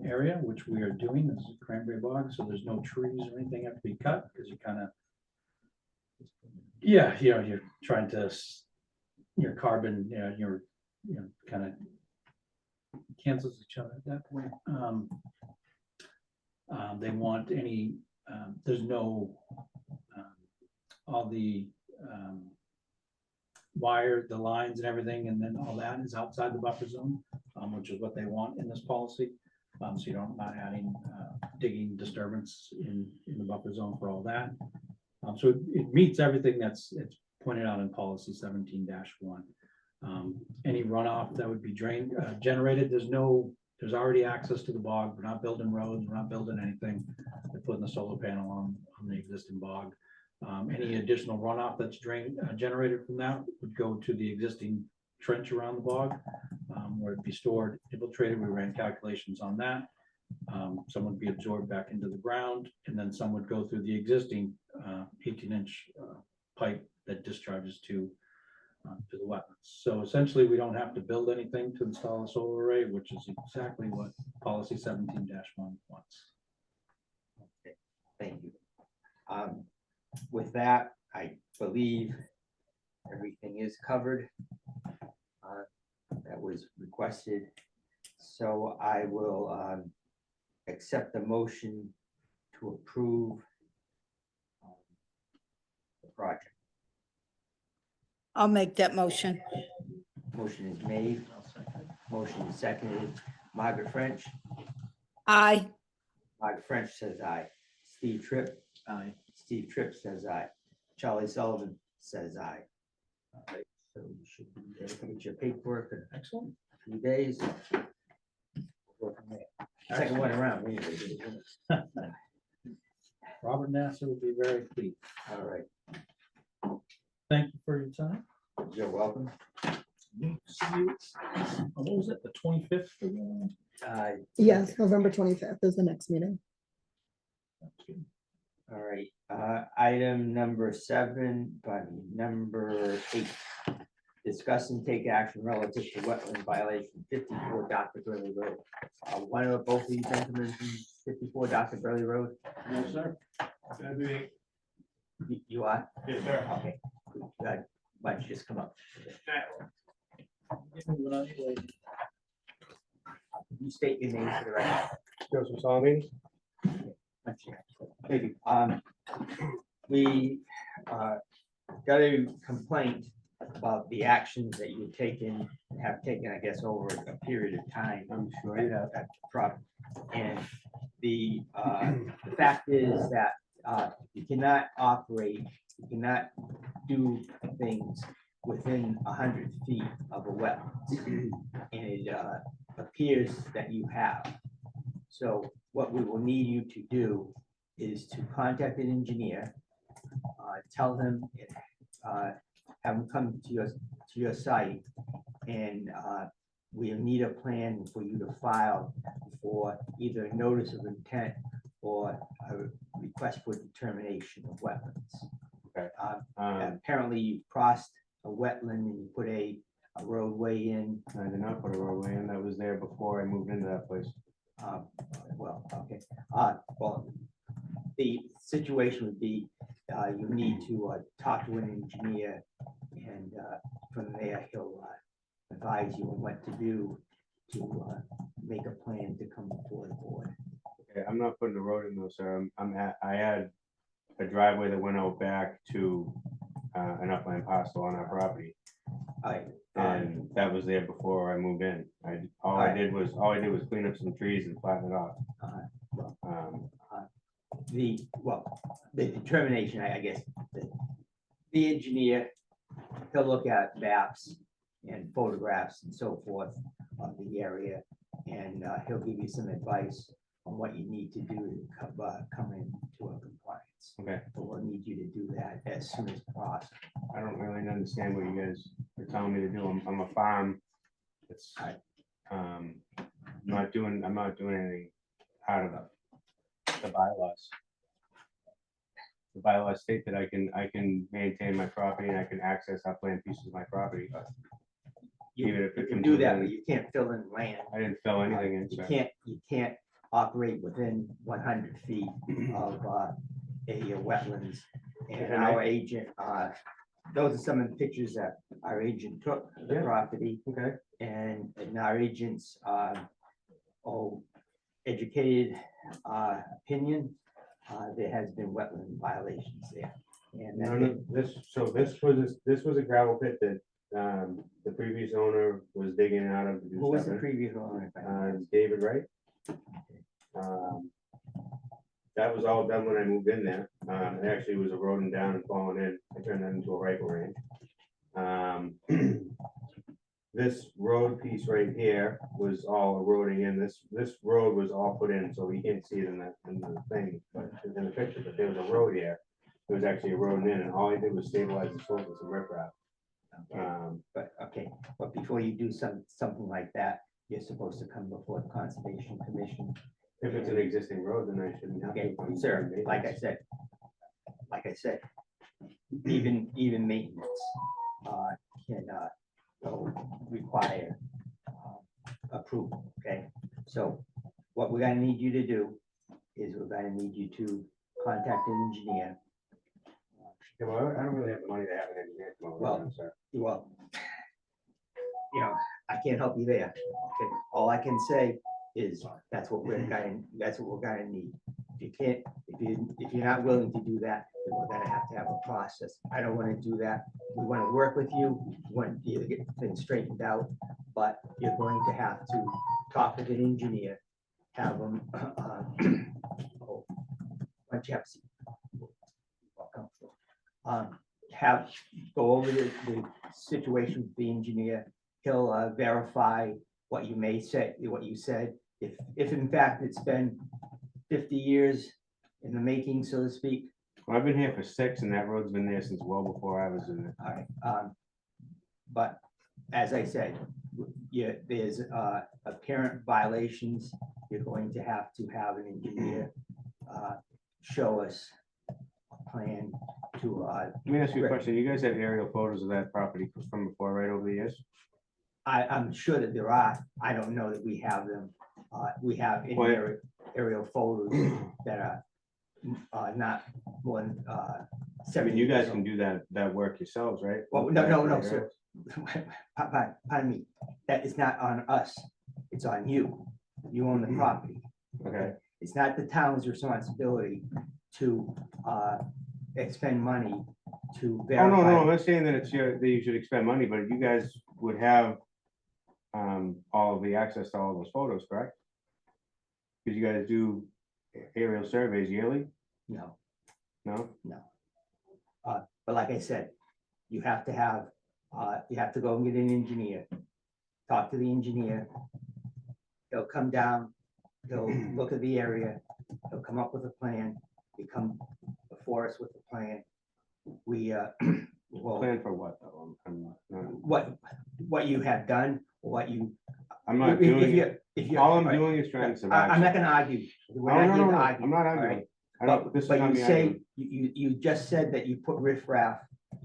area, which we are doing. This is a cranberry bog, so there's no trees or anything have to be cut because you kind of, you're trying to, your carbon, you're kind of cancels each other at that point. They want any, there's no, all the wire, the lines and everything, and then all that is outside the buffer zone, which is what they want in this policy. So you don't, not adding digging disturbance in the buffer zone for all that. So it meets everything that's it's pointed out in policy 17-1. Any runoff that would be generated, there's already access to the bog. We're not building roads, we're not building anything. They're putting the solar panel on the existing bog. Any additional runoff that's generated from that would go to the existing trench around the bog, where it'd be stored, infiltrated. We ran calculations on that. Some would be absorbed back into the ground, and then some would go through the existing 18-inch pipe that discharges to the wetlands. So essentially, we don't have to build anything to install a solar array, which is exactly what policy 17-1 wants. Okay, thank you. With that, I believe everything is covered that was requested. So I will accept the motion to approve the project. I'll make that motion. Motion is made. Motion is seconded. Margaret French. Aye. Margaret French says aye. Steve Tripp. Aye. Steve Tripp says aye. Charlie Sullivan says aye. All right, so you should be able to get your paperwork in Excellent. a few days. Go from there. Second one around. Anyway. Robert Nasser would be very pleased. All right, Thank you for your time. you're welcome. What was it, the 25th? Yes, November 25th is the next meeting. All right, item number 7, number 8. Discuss and take action relative to wetland violation 54 Dr. Burley Road. One or both of you gentlemen from 54 Dr. Burley Road? No, sir. You are? Yes, sir. Okay. Good. Why don't you just come up? you state your name for the record? Joseph Salmi. Thank you. We got a complaint about the actions that you've taken, have taken, I guess, over a period of time. I'm sure you have. At the property. And the fact is that you cannot operate, you cannot do things within 100 feet of a wetland. And it appears that you have. So what we will need you to do is to contact an engineer, tell him, have him come to your site, and we'll need a plan for you to file for either a notice of intent or a request for determination of wetlands. Okay. Apparently you crossed a wetland and you put a roadway in. I did not put a roadway in. That was there before I moved into that place. Well, okay, well, the situation would be, you need to talk to an engineer, and from there, he'll advise you on what to do to make a plan to come before the board. Okay, I'm not putting a road in though, sir. I had a driveway that went out back to an upland parcel on our property. And that was there before I moved in. All I did was clean up some trees and flatten it off. The determination, I guess, the engineer, he'll look at maps and photographs and so forth of the area, and he'll give you some advice on what you need to do to come into a compliance. Okay. But we'll need you to do that as soon as possible. I don't really understand what you guys are telling me to do. I'm a farm. It's, I'm not doing anything out of the bylaws. The bylaws state that I can maintain my property and I can access upland pieces of my property. Even if You it can comes do that, within- but you can't fill in land. I didn't fill anything in, sir. You can't operate within 100 feet of a wetlands. And And I- our agent, those are some of the pictures that our agent took of the Yeah. property. Okay. And our agents, educated opinion, there has been wetland violations there. And None of this, so this was a gravel pit that the previous owner was digging out of. to do who was the stuff in. previous owner? David Wright. That was all done when I moved in there. It actually was eroding down and falling in. I turned that into a rifle range. This road piece right here was all eroding in. This road was all put in, so you can't see it in the thing, but in the picture, but there was a road here. It was actually eroding in, and all I did was stabilize the slope with some riprap. But before you do something like that, you're supposed to come before the Conservation Commission. If it's an existing road, then I shouldn't have to. Okay, come sir, to like I said, even maintenance can require approval, okay? So what we're gonna need you to do is we're gonna need you to contact an engineer. Yeah, well, I don't really have the money to have an engineer come over. Well, sir. Well, I can't help you there. Okay, all I can say is that's what we're gonna need. If you're not willing to do that, then we're gonna have to have a process. I don't wanna do that. We wanna work with you, we want you to get things straightened out, but you're going to have to talk with an engineer, have them, once you have go over the situation with the engineer. He'll verify what you may say, what you said. If in fact it's been 50 years in the making, so to speak. Well, I've been here for 6 and that road's been there since well before I was in it. All right, but as I said, there's apparent violations. You're going to have an engineer show us a plan to. Let me ask you a question. You guys have aerial photos of that property from before, right, over the years? I'm sure that there are. I don't know that we have them. We have aerial photos that are not more than I mean, you guys can do that work yourselves, right? Well, no, sir. Pardon me. That is not on us. It's on you. you own the property. Okay, It's not the town's responsibility to expend money to oh, no, no, I'm verify. not saying that it's your, that you should expend money, but you guys would have all of the access to all those photos, correct? Because you guys do aerial surveys yearly, No, no? but like I said, you have to have, you have to go and get an engineer. Talk to the engineer. He'll come down, he'll look at the area, he'll come up with a plan, he come before us with a plan. We, well, Plan for what, though? I'm what you have done, what you. I'm not if doing you- it. If you. All I'm right. doing is trying to survive. I'm not gonna argue. We're No, not no, here no, to no, argue, I'm not all right? arguing. I don't, this is But not you me say, arguing. you just said that you put riffraff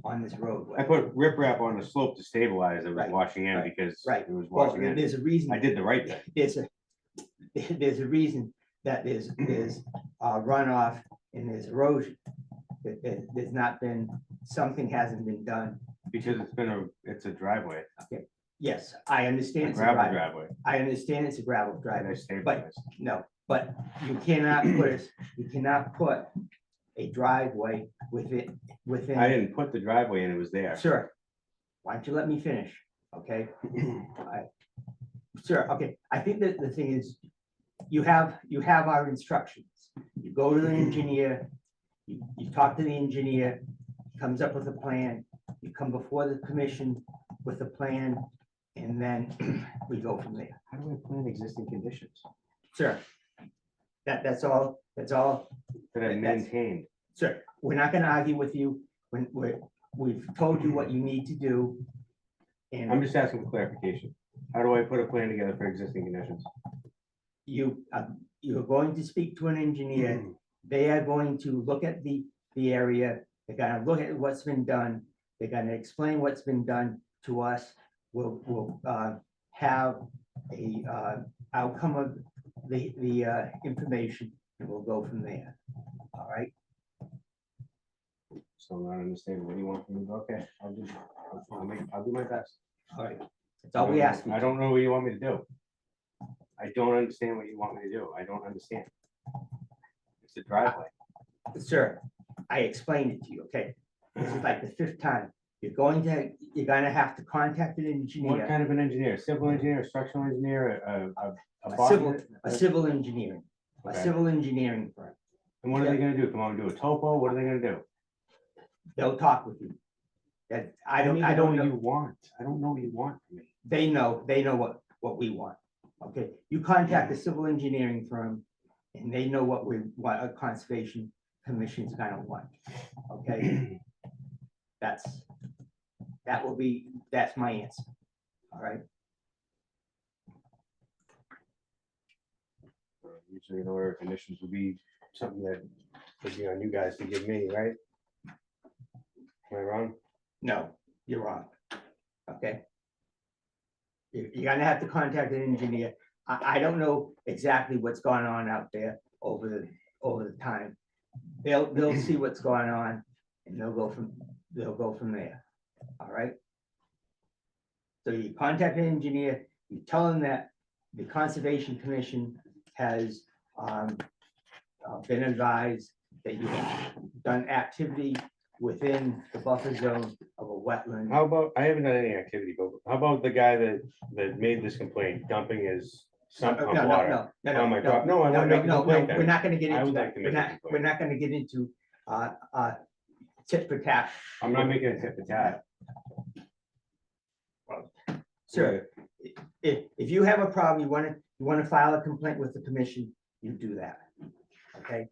on this roadway. I put riprap on the slope to stabilize. It was Right, washing in right, because right. it was Well, washing in. there's a reason. I did the right thing. There's a reason that there's runoff and there's erosion. There's not been, something hasn't been done. Because it's a driveway, Yes, I a understand. it's a gravel driveway. driveway. I understand it's a gravel And driveway. I stabilized. No, but you cannot put a driveway within. I didn't put the driveway in, it was there. Sir, why don't you let me finish, okay? Sir, okay, I think that the thing is, you have our instructions. You go to the engineer, you talk to the engineer, he comes up with a plan, you come before the commission with a plan, and then we go from there. How do I plan existing conditions Sir, that's all, that I That's- maintained? sir, we're not gonna argue with you, when we've told you what you need to do. I'm And just asking for clarification. How do I put a plan together for existing conditions? you're going to speak to an engineer, they are going to look at the area, they're gonna look at what's been done, they're gonna explain what's been done to us. We'll have a outcome of the information, and we'll go from there. All right, So I'm not understanding what you want from me. Okay, I'll do my best. all right, that's all we ask. I don't know what you want me to do. I don't understand what you want me to do. I don't understand. It's a driveway. Sir, I explained it to you, okay? This is like the fifth time. You're gonna have to contact an What engineer, kind of an engineer? Civil engineer, structural engineer, a civil engineering, a Okay. civil engineering firm. And what are they gonna do? Come on and do a topo? What are they gonna do? They'll talk with you. That, I don't need to know. what you want. I don't know what you want from me. They know what we want. Okay, you contact a civil engineering firm and they know what a conservation commission's gonna want. Okay? That's my answer. All right? Usually an order of conditions would be something that would be on you guys to give me, right? Am I wrong? No, you're wrong. Okay? You're gonna have to contact an engineer. I don't know exactly what's going on out there over the time. They'll see what's going on and they'll go from there. All right? So you contact an engineer, you tell them that the Conservation Commission has been advised that you have done activity within the buffer zone of a wetland. How about, I haven't done any activity, but how about the guy that made this complaint dumping his sump pump water? on my prop- no, I wanna make a complaint then. We're not gonna get I into would that. like to We're make a not, complaint. we're not gonna get into tit for tat. I'm not making a tip for tat. Sir, if you have a problem, you wanna file a complaint with the commission, you do that. Okay?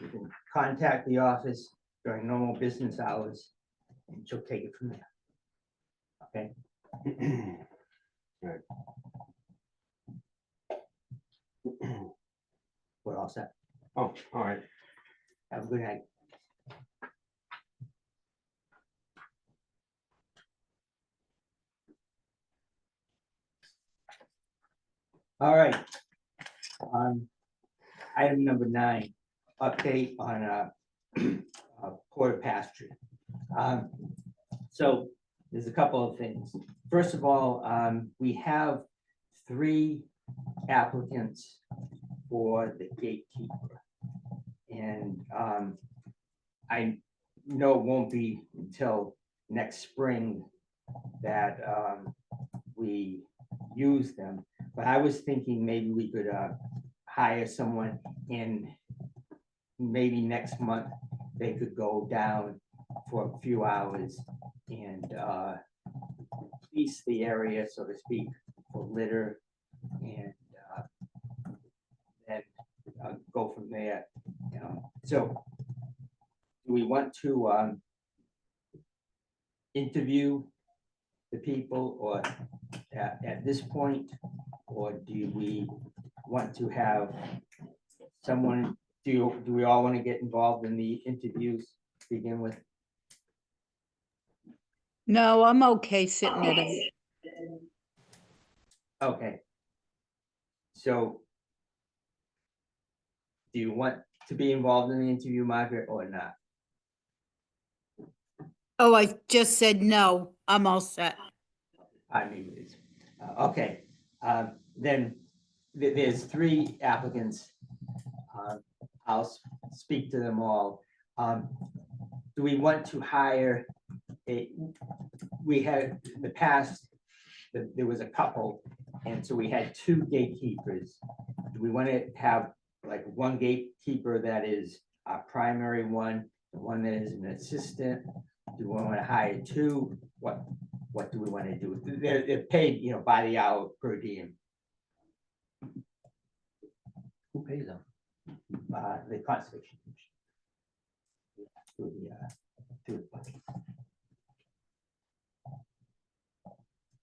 You can contact the office during normal business hours and she'll take it from there. Okay? Right. We're all set. Oh, all right. Have a good night. All right. Item number 9, update on Porter pasture. So there's a couple of things. First of all, we have 3 applicants for the gatekeeper. And I know it won't be until next spring that we use them, but I was thinking maybe we could hire someone and maybe next month they could go down for a few hours and police the area, so to speak, for litter and then go from there. So do we want to interview the people or at this point, or do we want to have someone, do we all want to get involved in the interviews to begin with? No, I'm okay sitting at a, Okay. So do you want to be involved in the interview, Margaret, or not? oh, I just said no, I'm all set. I mean, it's, okay, then there's 3 applicants. I'll speak to them all. Do we want to hire we had in the past, there was a couple, and so we had 2 gatekeepers. Do we want to have like one gatekeeper that is our primary one, the one that is an assistant? Do we want to hire 2? What do we want to do? They're paid, by the hour per diem. Who pays them? The conservation commission. Through the budget.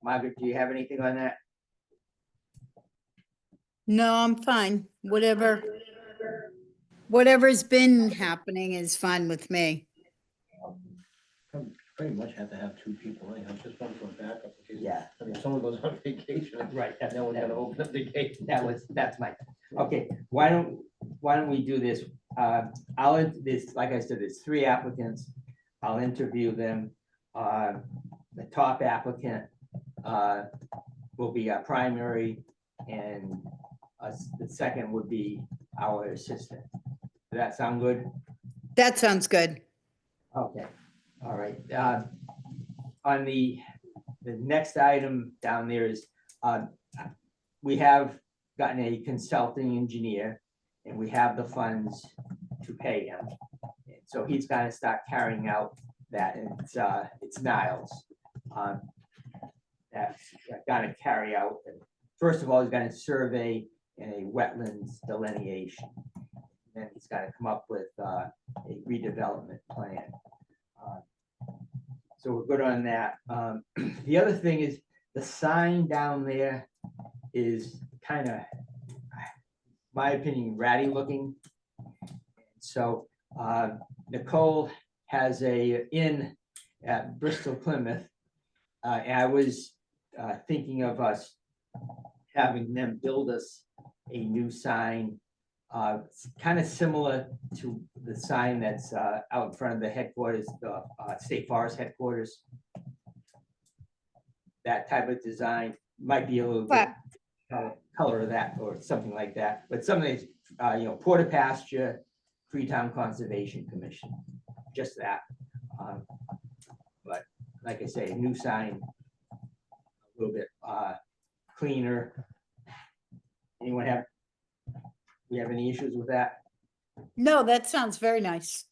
Margaret, do you have anything on that? No, I'm fine, whatever's been happening is fine with me. Pretty much have to have 2 people, just one for a backup. in case- Yeah. I mean, if someone goes on vacation. Right. No one's gonna open up the gate. That's my, okay, why don't we do this? Like I said, there's 3 applicants. I'll interview them. The top applicant will be our primary, and the second would be our assistant. Does that sound good? That sounds good. Okay, all right. On the next item down there is, we have gotten a consulting engineer and we have the funds to pay him. So he's gonna start carrying out that, and it's Niles. That's gonna carry out, first of all, he's gonna survey in a wetlands delineation. Then he's gotta come up with a redevelopment plan. So we're good on that. The other thing is the sign down there is kind of, my opinion, ratty looking. So Nicole has a inn at Bristol Plymouth. And I was thinking of us having them build us a new sign, kind of similar to the sign that's out in front of the headquarters, the State Forest headquarters. That type of design might be a little bit color of that or something like that, but something, Porter Pasture, Freetown Conservation Commission, just that. But like I say, new sign, a little bit cleaner. Anyone have any issues with that? No, that sounds very nice.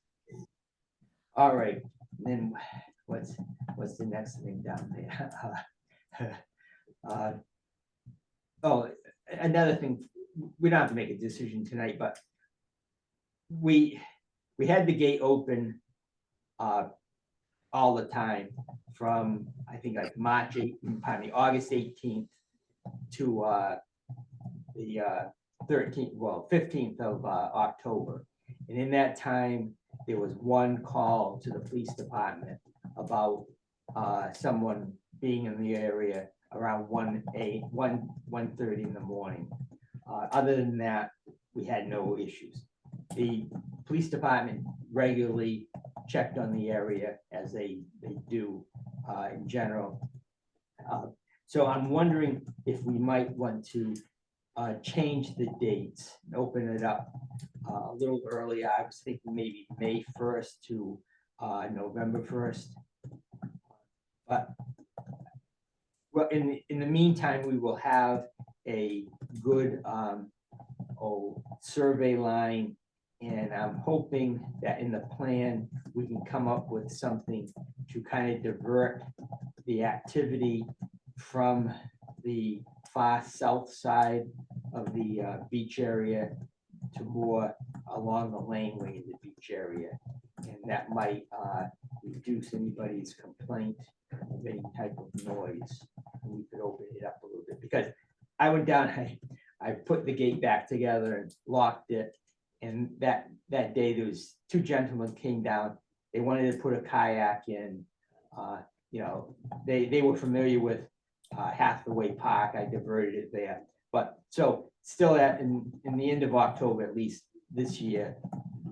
All right, then what's the next thing down there? Oh, another thing, we don't have to make a decision tonight, but we had the gate open all the time from, I think, like August 18th to the 15th of October. And in that time, there was one call to the police department about someone being in the area around 1:30 in the morning. Other than that, we had no issues. The police department regularly checked on the area, as they do in general. So I'm wondering if we might want to change the dates, and open it up a little earlier. I was thinking maybe May 1st to November 1st. But well, in the meantime, we will have a good survey line. And I'm hoping that in the plan, we can come up with something to kind of divert the activity from the far south side of the beach area to more along the laneway in the beach area. And that might reduce anybody's complaint of any type of noise. And we could open it up a little bit, because I went down, I put the gate back together and locked it. And that day, there was two gentlemen came down. They wanted to put a kayak in. You know, they were familiar with Hathaway Park. I diverted it there. But so still in the end of October, at least this year,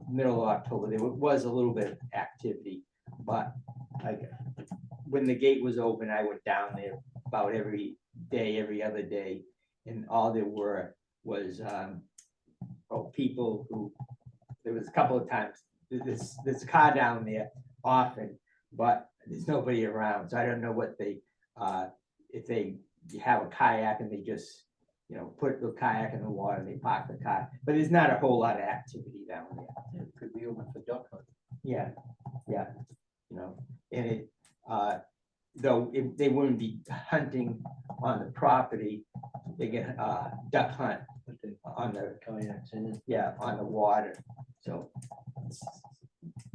middle of October, there was a little bit of activity. But like when the gate was open, I went down there about every day, every other day. And all there were was people who, there was a couple of times, there's a car down there often, but there's nobody around. So I don't know what they, if they have a kayak and they just, you know, put the kayak in the water and they park the car, but there's not a whole lot of activity down there. It could be open for duck hunt. Yeah, yeah, you know, and it, though if they wouldn't be hunting on the property, they get duck hunt on the Kayaks in it. yeah, on the water. So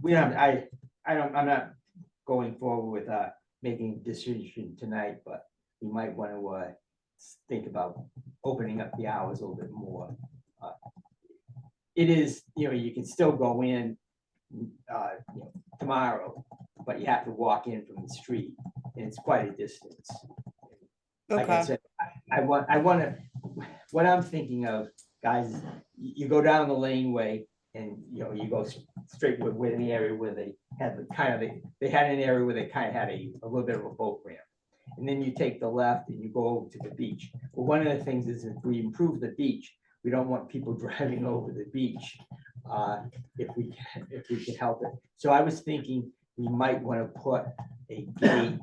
we don't, I'm not going forward with making a decision tonight, but we might want to think about opening up the hours a little bit more. It is, you know, you can still go in you know, tomorrow, but you have to walk in from the street, and it's quite a distance. Like I said, I want to, what I'm thinking of, guys, you go down the laneway and, you know, you go straight with the area where they had the kind of, they had an area where they kind of had a little bit of a boat ramp. And then you take the left and you go over to the beach. Well, one of the things is if we improve the beach, we don't want people driving over the beach if we can help it. So I was thinking we might want to put a gate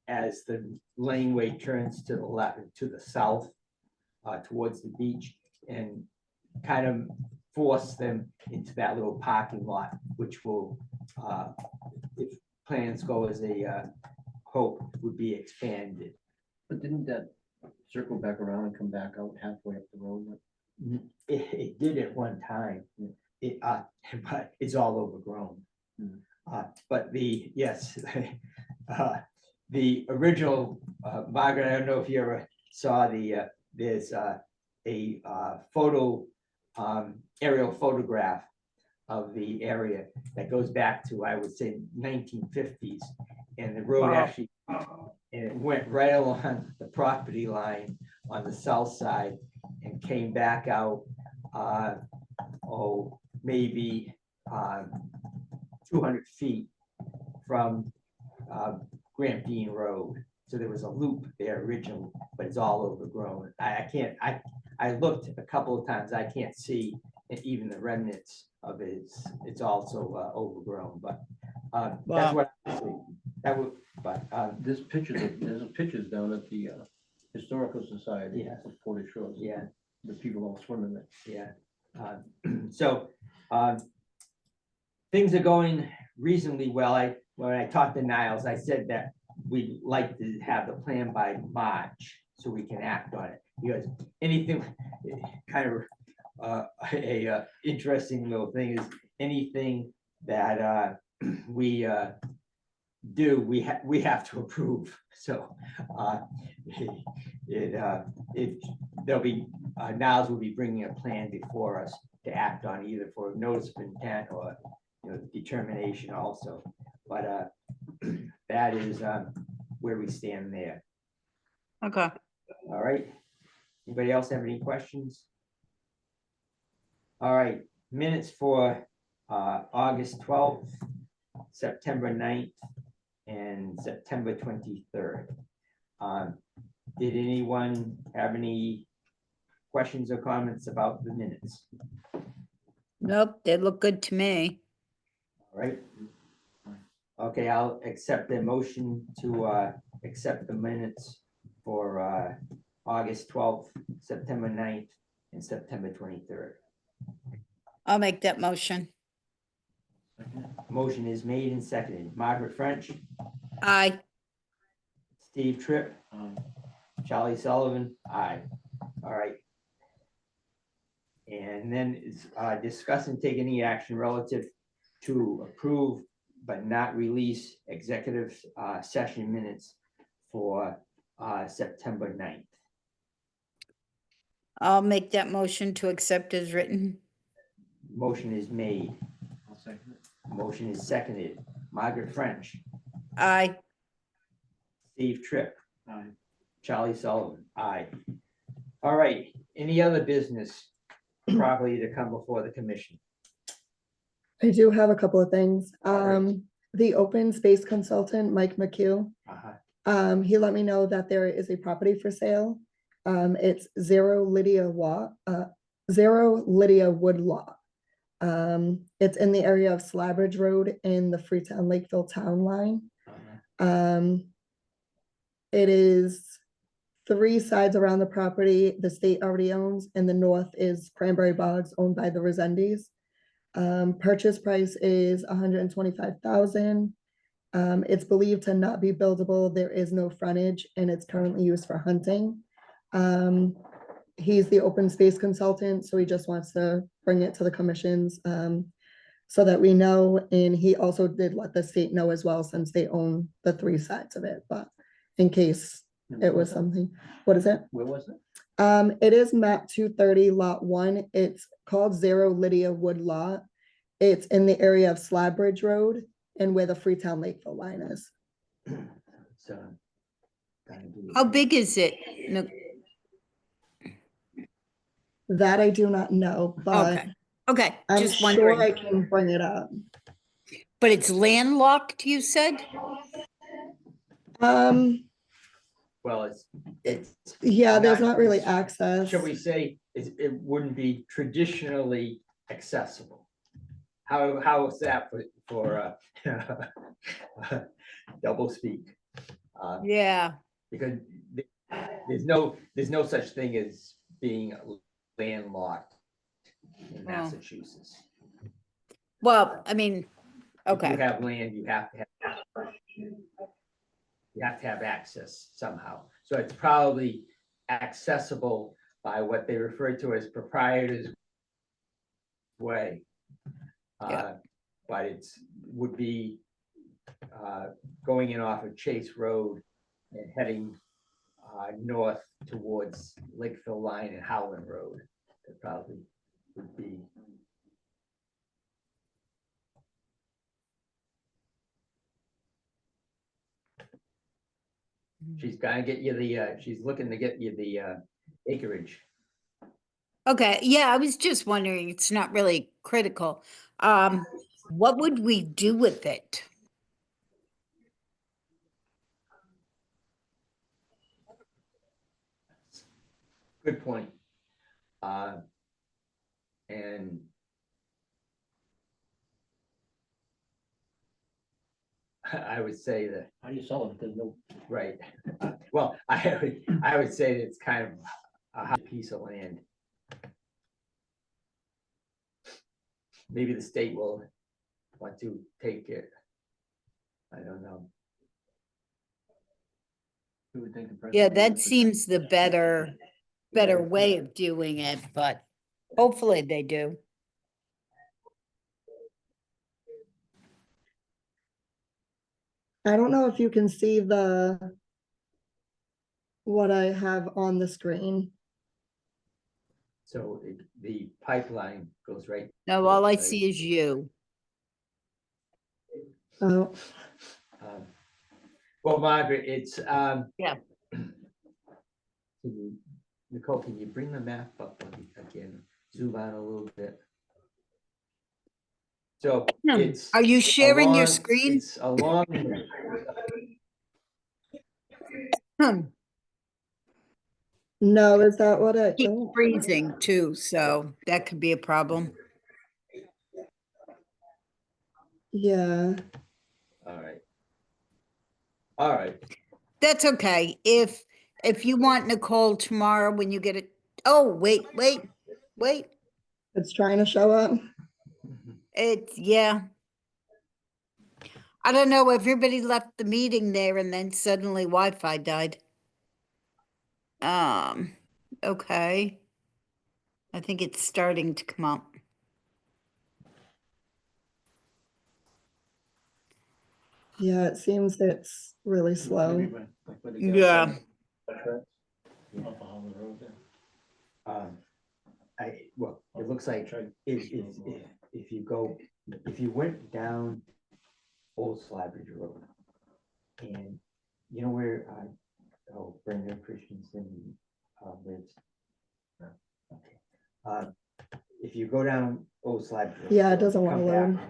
as the laneway turns to the left, to the south, towards the beach, and kind of force them into that little parking lot, which will, if plans go as they hope, would be expanded. But didn't that circle back around and come back out halfway up the road? It did at one time. It, but it's all overgrown. But the, yes, the original, Margaret, I don't know if you ever saw the, there's a photo, aerial photograph of the area that goes back to, I would say, 1950s. And the road actually, and it went right along the property line on the south side and came back out, maybe 200 feet from Grant Dean Road. So there was a loop there originally, but it's all overgrown. I looked a couple of times, I can't see even the remnants of it. It's also overgrown, but that's what I see. That would, but There's pictures down at the Historical Society. Yeah. Of Portage Shores. Yeah. The people all swimming there. yeah. So things are going reasonably well. When I talked to Niles, I said that we'd like to have the plan by March so we can act on it. Because anything, kind of a interesting little thing is anything that we do, we have to approve. So there'll be, Niles will be bringing a plan before us to act on, either for notice of intent or, you know, determination also. But that is where we stand there. Okay. All right. Anybody else have any questions? All right, minutes for August 12th, September 9th, and September 23rd. Did anyone have any questions or comments about the minutes? Nope, they look good to me. All right. Okay, I'll accept the motion to accept the minutes for August 12th, September 9th, and September 23rd. I'll make that motion. Motion is made and seconded. Margaret French, Aye. Steve Tripp, Charlie Sullivan, aye. All right. And then is discuss and take any action relative to approve but not release executive session minutes for September 9th. I'll make that motion to accept as written. Motion is made. I'll second it. Motion is seconded. Margaret French, Aye. Steve Tripp, Aye. Charlie Sullivan, aye. All right, any other business properly to come before the commission? I do have a couple of things. Alright. The open space consultant, Mike McHugh, Uh-huh. he let me know that there is a property for sale. It's Zero Lydia Wood Lot. It's in the area of Slabridge Road in the Freetown Lakeville Town Line. It is 3 sides around the property the state already owns, and the north is Cranberry Bogs owned by the Resendis. Purchase price is $125,000. It's believed to not be buildable. There is no frontage and it's currently used for hunting. He's the open space consultant, so he just wants to bring it to the commissions so that we know. And he also did let the state know as well, since they own the 3 sides of it, but in case it was something. What is it? Where was it? It is map 230 lot 1. It's called Zero Lydia Wood Lot. It's in the area of Slabridge Road and where the Freetown Lakeville line is. So, gotta do How big is it? No, That I do not know, but okay, okay, I'm just sure I wondering. can bring it up. But it's landlocked, you said? Well, it's. Yeah, there's not really it's- access. Shall we say, it wouldn't be traditionally accessible? How is that for double speak? Yeah, Because there's no such thing as being landlocked in Oh. Massachusetts. well, I mean, If okay, you have land, you have to have access somehow. So it's probably accessible by what they refer to as proprietors way. Yeah. But would be going in off of Chase Road and heading north towards Lakeville Line and Howland Road. It probably would be. She's gonna get you she's looking to get you the acreage. okay, yeah, I was just wondering, it's not really critical. What would we do with it? Good point. And I would say that, How do you sell it? There's no. right, well, I would say that it's kind of a high piece of land. Maybe the state will want to take it. I don't know. Who would think the Yeah, president that would- seems the better way of doing it, but hopefully they do. I don't know if you can see what I have on the screen. So the pipeline goes right. No, all I right? see is you. Oh, Well, Margaret, it's. Yeah. Nicole, can you bring the map up again? Zoom out a little bit. So it's. Are you sharing your along- screen? It's along. Hmm. No, is that what it? Keep oh, freezing too, so that could be a problem. Yeah, All right. All right, That's okay. If you want Nicole tomorrow when you get it, oh, wait. it's trying to show up. It's, yeah. I don't know, everybody left the meeting there and then suddenly Wi-Fi died. Okay. I think it's starting to come up. Yeah, it seems it's really slow. Maybe like where they got Yeah. some tracks up on the road there. well, it looks like if you go, if you went down Old Slabridge Road and you know where, Brenda Christensen, lives? No, okay. If you go down Old Slabridge. Road, Yeah, it doesn't wanna come back,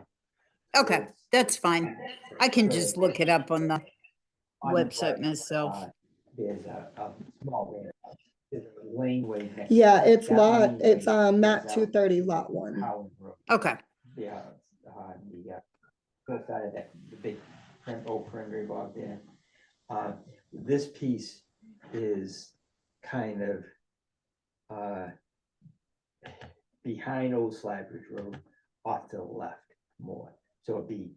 load. Okay, that's fine. I can just look it up on the on the website right, myself. There's a small way, there's a laneway. next- Yeah, it's that lot, laneway it's map goes out 230 lot 1. Howland Road. Okay, Yeah, the both side of that, the big old cranberry bog there. This piece is kind of behind Old Slabridge Road, off to the left more. So it'd be,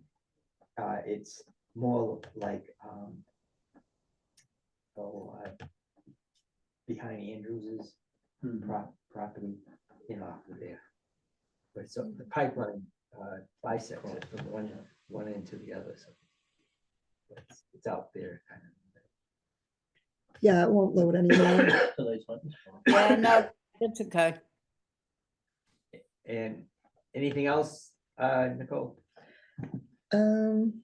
it's more like, behind Andrews's property, off of there. But so the pipeline bisects it from one end to the other, so. It's out there kind of. Yeah, it won't load anymore. Today's hunting spot. yeah, no, that's okay. And anything else, Nicole? And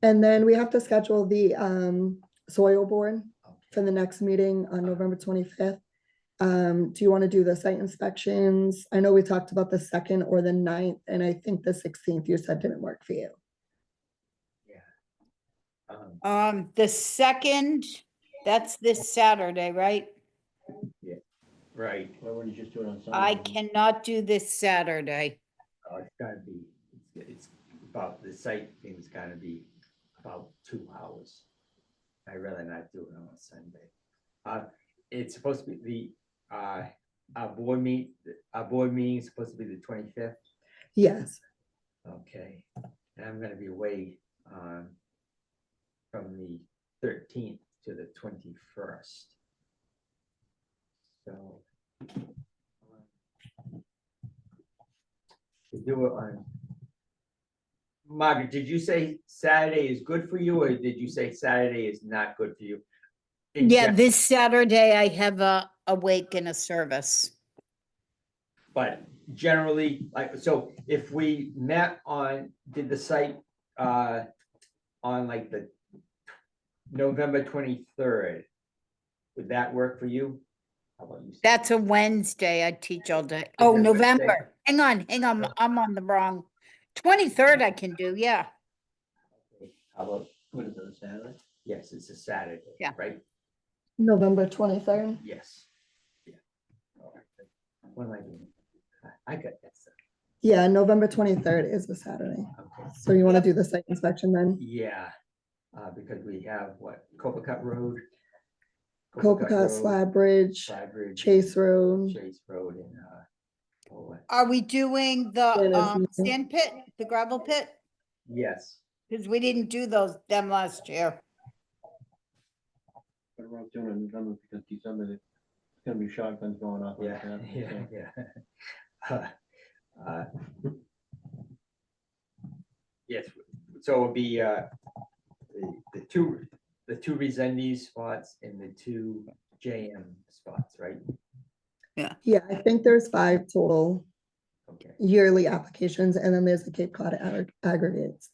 then we have to schedule the soil board for the next meeting on November 25th. Do you want to do the site inspections? I know we talked about the 2nd or the 9th, and I think the 16th you said didn't work for you. The 2nd, that's this Saturday, right? Right. Why wouldn't you just do it on Sunday? I cannot do this Saturday. It's gotta be, it's about, the site thing's gotta be about 2 hours. I'd rather not do it on a Sunday. It's supposed to be our board meeting is supposed to be the 25th. Yes. Okay, and I'm gonna be away from the 13th to the 21st. So. To do it on. Margaret, did you say Saturday is good for you, or did you say Saturday is not good for you? Yeah, this Saturday I have a wake and a service. But generally, like, so if we met on, did the site on like the November 23rd, would that work for you? How about you? That's a Wednesday. I teach all day. Oh, Is it Wednesday? November. Hang on. I'm on the wrong. 23rd I can do, yeah. How about, What is it, a Saturday? yes, it's a Saturday, Yeah. right? November 23rd. Yes. Yeah. All right. What am I doing? I got that stuff. Yeah, November 23rd is the Saturday. Okay. So you want to do the site inspection then? Yeah, because we have what, Copacabana Road? Copacabana, Slab Bridge, Slab Bridge, Chase Road. Chase Road, and Are we doing the Dennis. sand pit, the gravel pit? yes. Because we didn't do them last year. But we're doing it in November because December, it's gonna be shotguns going off. like Yeah, that, yeah. Yes, so it would be the two Resendes spots and the 2 JM spots, right? Yeah, I think there's 5 total Okay. yearly applications, and then there's the Cape Cod aggregates.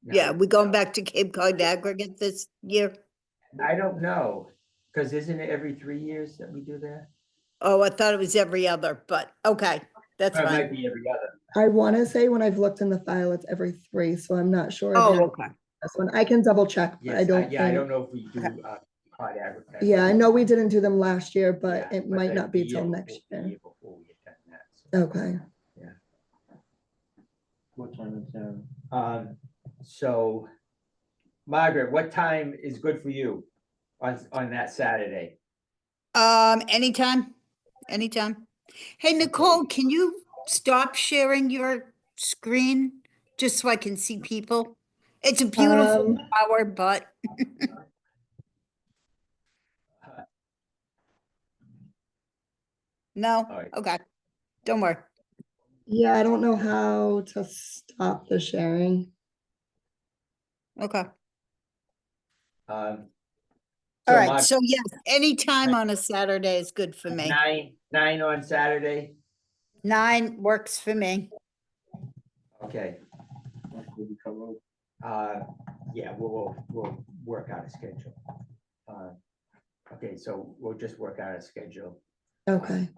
Now, Yeah, we going back to Cape Cod aggregate this year? I don't know, because isn't it every 3 years that we do that? Oh, I thought it was every other, but okay, that's Or it might fine. be every other. I want to say when I've looked in the file, it's every 3, so I'm not sure. Oh, about okay. This one, I can double check, but I Yes, don't yeah, I think, don't know if we do hot advertising. Yeah, I know we didn't do them last year, but Yeah, it might the not be year till next before- the year. before we had done that, so. Okay. What time is that? So, Margaret, what time is good for you on that Saturday? Anytime, anytime. Hey, Nicole, can you stop sharing your screen just so I can see people? It's a beautiful hour, but no, All right. okay, don't worry. Yeah, I don't know how to stop the sharing. Okay. All All right, so yes, anytime on a Saturday is good for me. Nine on Saturday, 9 works for me. okay. Yeah, we'll work out a schedule. Okay, so we'll just work out a schedule, Okay.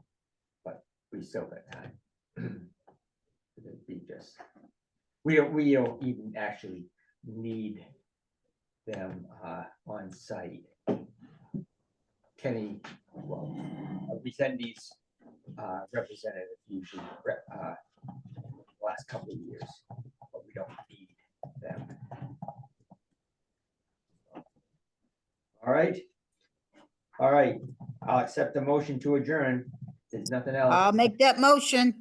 we still got time. It'd be just, we don't even actually need them, on site. Kenny, well, Resendes, representative usually, last couple of years, but we don't need them. All right, I'll accept the motion to adjourn. There's nothing else. I'll make that motion.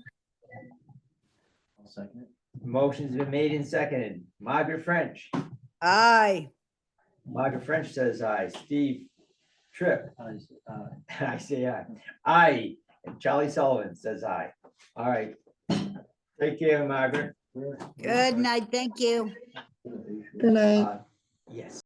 I'll second it. Motion's been made and seconded. Margaret French. Aye. Margaret French says aye. Steve Tripp. I I say aye. Aye. And Charlie Sullivan says aye. All right. Take care, Margaret. Good night, thank you. Good night. Yes.